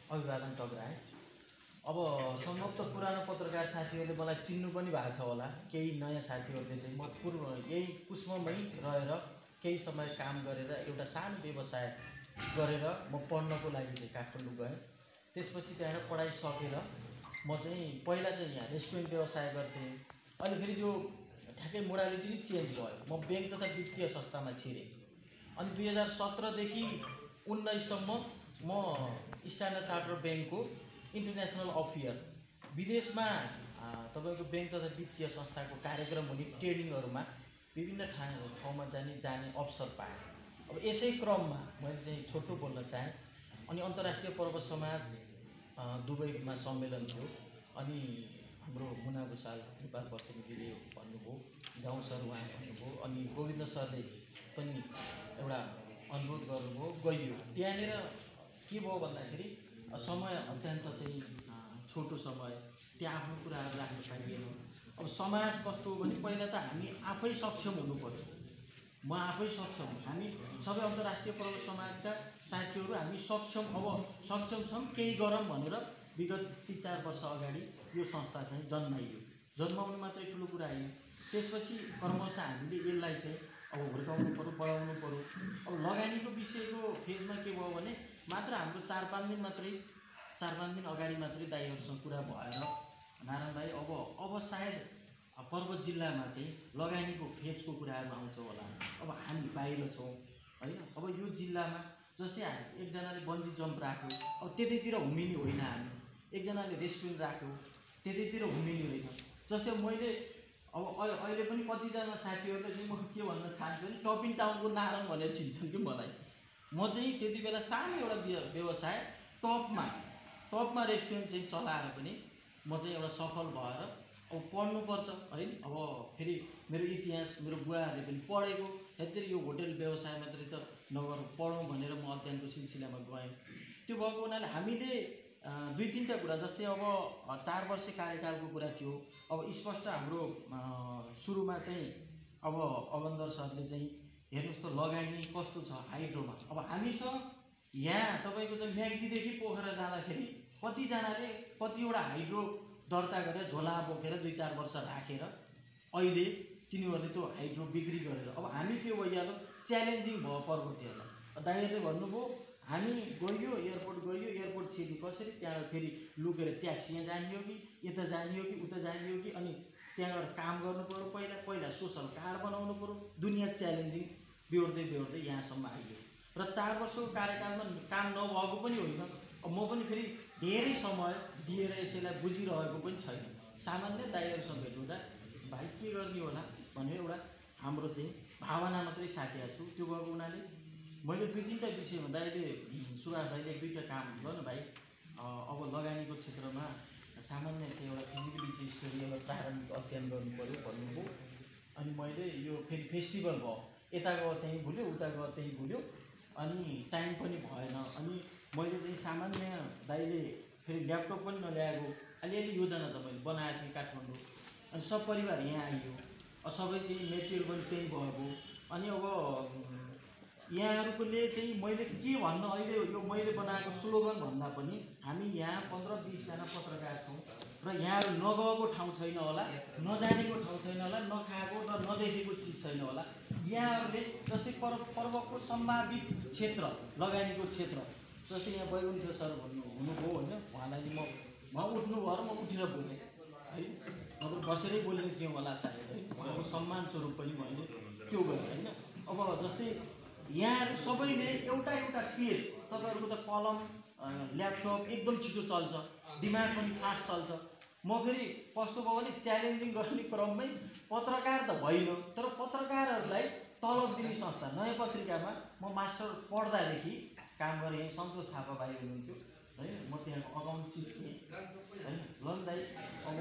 अभिवादन टक्राएँ। अब सम्भवतः पुरानो पत्रकार साथीहरूले मलाई चिन्नु पनि भएको छ होला, केही नयाँ साथीहरूले चाहिँ म पूर्व यही कुस्ममै रहेर केही समय काम गरेर एउटा सानो व्यवसाय गरेर म पढ्नको लागि चाहिँ काठमाडौँ गएँ। त्यसपछि त्यहाँबाट पढाइ सकेर म चाहिँ पहिला चाहिँ यहाँ रेस्टुरेन्ट व्यवसाय गर्थेँ। अहिले फेरि त्यो ठ्याक्कै मोडालिटी नै चेन्ज भयो, म ब्याङ्क तथा वित्तीय संस्थामा छिरेँ। अनि 2017देखि 19सम्म म स्ट्यान्डर्ड चार्टर ब्याङ्कको इन्टरनेसनल अफियर विदेशमा तपाईँको ब्याङ्क तथा वित्तीय संस्थाको कार्यक्रम हुने ट्रेनिङहरूमा विभिन्न ठाउँमा जाने अवसर पाएँ। अब यसै क्रममा मैले चाहिँ छोटो बोल्न चाहेँ। अनि अन्तर्राष्ट्रिय पर्वत समाज दुबईमा सम्मेलन थियो। अनि हाम्रो मुना भुषाल नेपाल प्रतिनिधिले भन्नुभयो, गाउँ सर उहाँ भन्नुभयो, अनि गोविन्द सरले पनि एउटा अनुरोध गर्नुभयो, गइयो। त्यहाँनिर के भयो भन्दाखेरि समय अत्यन्त चाहिँ छोटो समय, त्यहाँ आफ्नो कुराहरू राख्न पाइएन। अब समाज कस्तो हो भने पहिला त हामी आफै सक्षम हुनु पर्यो। म आफै सक्षम, हामी सबै अन्तर्राष्ट्रिय पर्वत समाजका साथीहरू हामी सक्षम छौँ, केही गरौँ भनेर विगत 3-4 वर्ष अगाडि यो संस्था चाहिँ जन्माइयो। जन्माउनु मात्रै ठुलो कुरा होइन, त्यसपछि क्रमशः हामीले यसलाई चाहिँ अब हुर्काउनु पऱ्यो, बढाउनु पऱ्यो। अब लगानीको विषयको फेजमा के भयो भने मात्र हाम्रो 4-5 दिन अगाडि मात्रै दाइहरूसँग कुरा भएर नारायण भाइ अब सायद पर्वत जिल्लामा चाहिँ लगानीको फेजको कुराहरू आउँछ होला। अब हामी बाहिर छौँ होइन। अब यो जिल्लामा जस्तै एकजनाले बन्जी जम्प राख्यो, अब त्यतैतिर हुमिनी होइन। हामी एकजनाले रेस्टुरेन्ट राख्यो, त्यतैतिर हुमिनी होइन। जस्तै मैले अब अहिले पनि कतिजना साथीहरूले चाहिँ म के भन्न चाहन्छु भने टपिङ टाउनको नारायण भनेर चिन्छन् कि मलाई। म चाहिँ त्यति बेला सानो एउटा व्यवसाय टपमा रेस्टुरेन्ट चाहिँ चलाएर पनि म चाहिँ एउटा सफल भएर अब पढ्नुपर्छ है। अब फेरि मेरो इतिहास मेरो बुवाहरूले पनि पढेको, यति यो होटेल व्यवसाय मात्रै त नगरौँ, पढौँ भनेर म अध्ययनको सिलसिलामा गएँ। त्यो भएको हुनाले हामीले 2-3टा कुरा, जस्तै अब 4 वर्ष कार्यकालको कुरा थियो। अब स्पष्ट हाम्रो सुरुमा चाहिँ अब अवन्दर सरले चाहिँ हेर्नुहोस् त लगानी कस्तो छ हाइड्रोमा। अब हामीसँग यहाँ तपाईँको चाहिँ म्याग्दीदेखि पोखरा जाँदाखेरि कतिजनाले कतिवटा हाइड्रो दर्ता गरेर झोला बोकेर 2-4 वर्ष राखेर अहिले तिनीहरूले त्यो हाइड्रो बिक्री गरेर अब हामी त्यो भइहाल्यो। च्यालेन्जिङ भयो पर्वतीहरूलाई। दाइहरूले भन्नुभयो हामी गयो एयरपोर्ट छिर्नु कसरी, त्यहाँबाट फेरि लुकेर ट्याक्सीमा जाने हो कि यता जाने हो कि उता जाने हो कि, अनि त्यहाँबाट काम गर्नु पऱ्यो, पहिला सोसल कार्ड बनाउनु पऱ्यो। दुनियाँ च्यालेन्जिङ बिहोर्दै यहाँसम्म आइयो। र 4 वर्षको कार्यकालमा काम नभएको पनि होइन। अब म पनि फेरि धेरै समय दिएर यसैलाई बुझिरहेको पनि छैन। सामान्य दाइहरूसँग भेट हुँदा भाइ के गर्ने होला भनेर एउटा हाम्रो चाहिँ भावना मात्रै साटेको छु। त्यो भएको हुनाले मैले 2-3टा विषयमा दाइले सुभाष भाइले 2टा काम गर्नु भाइ। अब लगानीको क्षेत्रमा सामान्य चाहिँ एउटा फिजिबिलिटी स्टडी एउटा प्रारम्भिक अध्ययन गर्नु पऱ्यो भन्नुभयो। अनि मैले यो फेरि फेस्टिभल भयो, यता गयो त्यहीँ भुल्यो, उता गयो त्यहीँ भुल्यो, अनि टाइम पनि भएन। अनि मैले चाहिँ सामान्य दाइले फेरि ल्यापटप पनि नल्याएको, अलिअलि योजना त मैले बनाएको थिएँ काठमाडौँ। अनि सब परिवार यहाँ आइयो, सबै चाहिँ मेटेरियल पनि त्यहीँ भएको। अनि अब यहाँहरूकोले चाहिँ मैले के भन्न, अहिले यो मैले बनाएको स्लोगन भन्दा पनि हामी यहाँ 15-20 जना पत्रकार छौँ र यहाँहरू नगएको ठाउँ छैन होला, नजानेको ठाउँ छैन होला, नखाएको र नदेखेको चिज छैन होला। यहाँहरूले जस्तै पर्वको सम्भावित क्षेत्र लगानीको क्षेत्र, जस्तै यहाँ वैकुण्ठ सर हुनुभयो होइन, उहाँलाई म उठ्नु भयो र म उठेर बोलेँ है, नत्र बसेरै बोलेको थिएँ होला सायद है। उहाँको सम्मान स्वरूप पनि मैले त्यो गरेँ होइन। अब जस्तै यहाँहरू सबैले एउटा पेज, तपाईँहरूको त कलम ल्यापटप एकदम छिटो चल्छ, दिमाग पनि फास्ट चल्छ। म फेरि कस्तो भयो भने च्यालेन्जिङ गर्ने क्रममै पत्रकार त होइन, तर पत्रकारहरूलाई तलब दिने संस्था नयाँ पत्रिकामा म मास्टर पढ्दादेखि काम गरेँ। सन्तोष थापा भाइ हुनुहुन्थ्यो है, म त्यहाँको अकाउन्ट चिफ थिएँ होइन। लन दाइ अब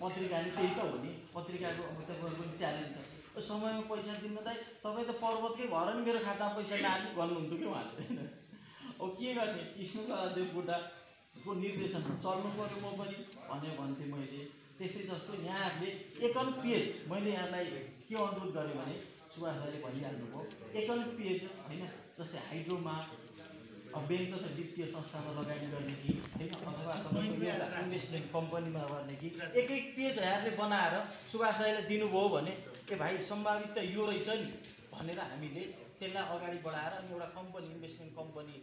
पत्रिकाले त्यही त हो नि, पत्रिकाको अब तपाईँहरूको पनि च्यालेन्ज छ। समयमा पैसा दिनु दाइ, तपाईँ त पर्वतकै भएर नि मेरो खाता पैसा नानी भन्नुहुन्थ्यो कि उहाँले होइन। अब के गर्ने, कृष्ण सरादेव बुढाको निर्देशनमा चल्नु पऱ्यो म पनि भन्थेँ मैले। त्यस्तै जस्तो यहाँहरूले एकन पेज मैले यहाँलाई के अनुरोध गरेँ भने सुभाष दाइले भनिहाल्नुभयो एकन पेज होइन, जस्तै हाइड्रोमा ब्याङ्क तथा वित्तीय संस्थामा लगानी गर्ने कि होइन, अथवा तपाईँको इन्भेस्टमेन्ट कम्पनीमा गर्ने कि एक एक पेज यहाँहरूले बनाएर सुभाष दाइलाई दिनुभयो भने ए भाइ सम्भावित त यो रहेछ नि भनेर हामीले त्यसलाई अगाडि बढाएर अनि एउटा कम्पनी इन्भेस्टमेन्ट कम्पनी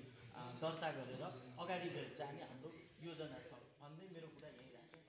दर्ता गरेर अगाडि जाने हाम्रो योजना छ भन्दै मेरो कुरा यही राखेँ।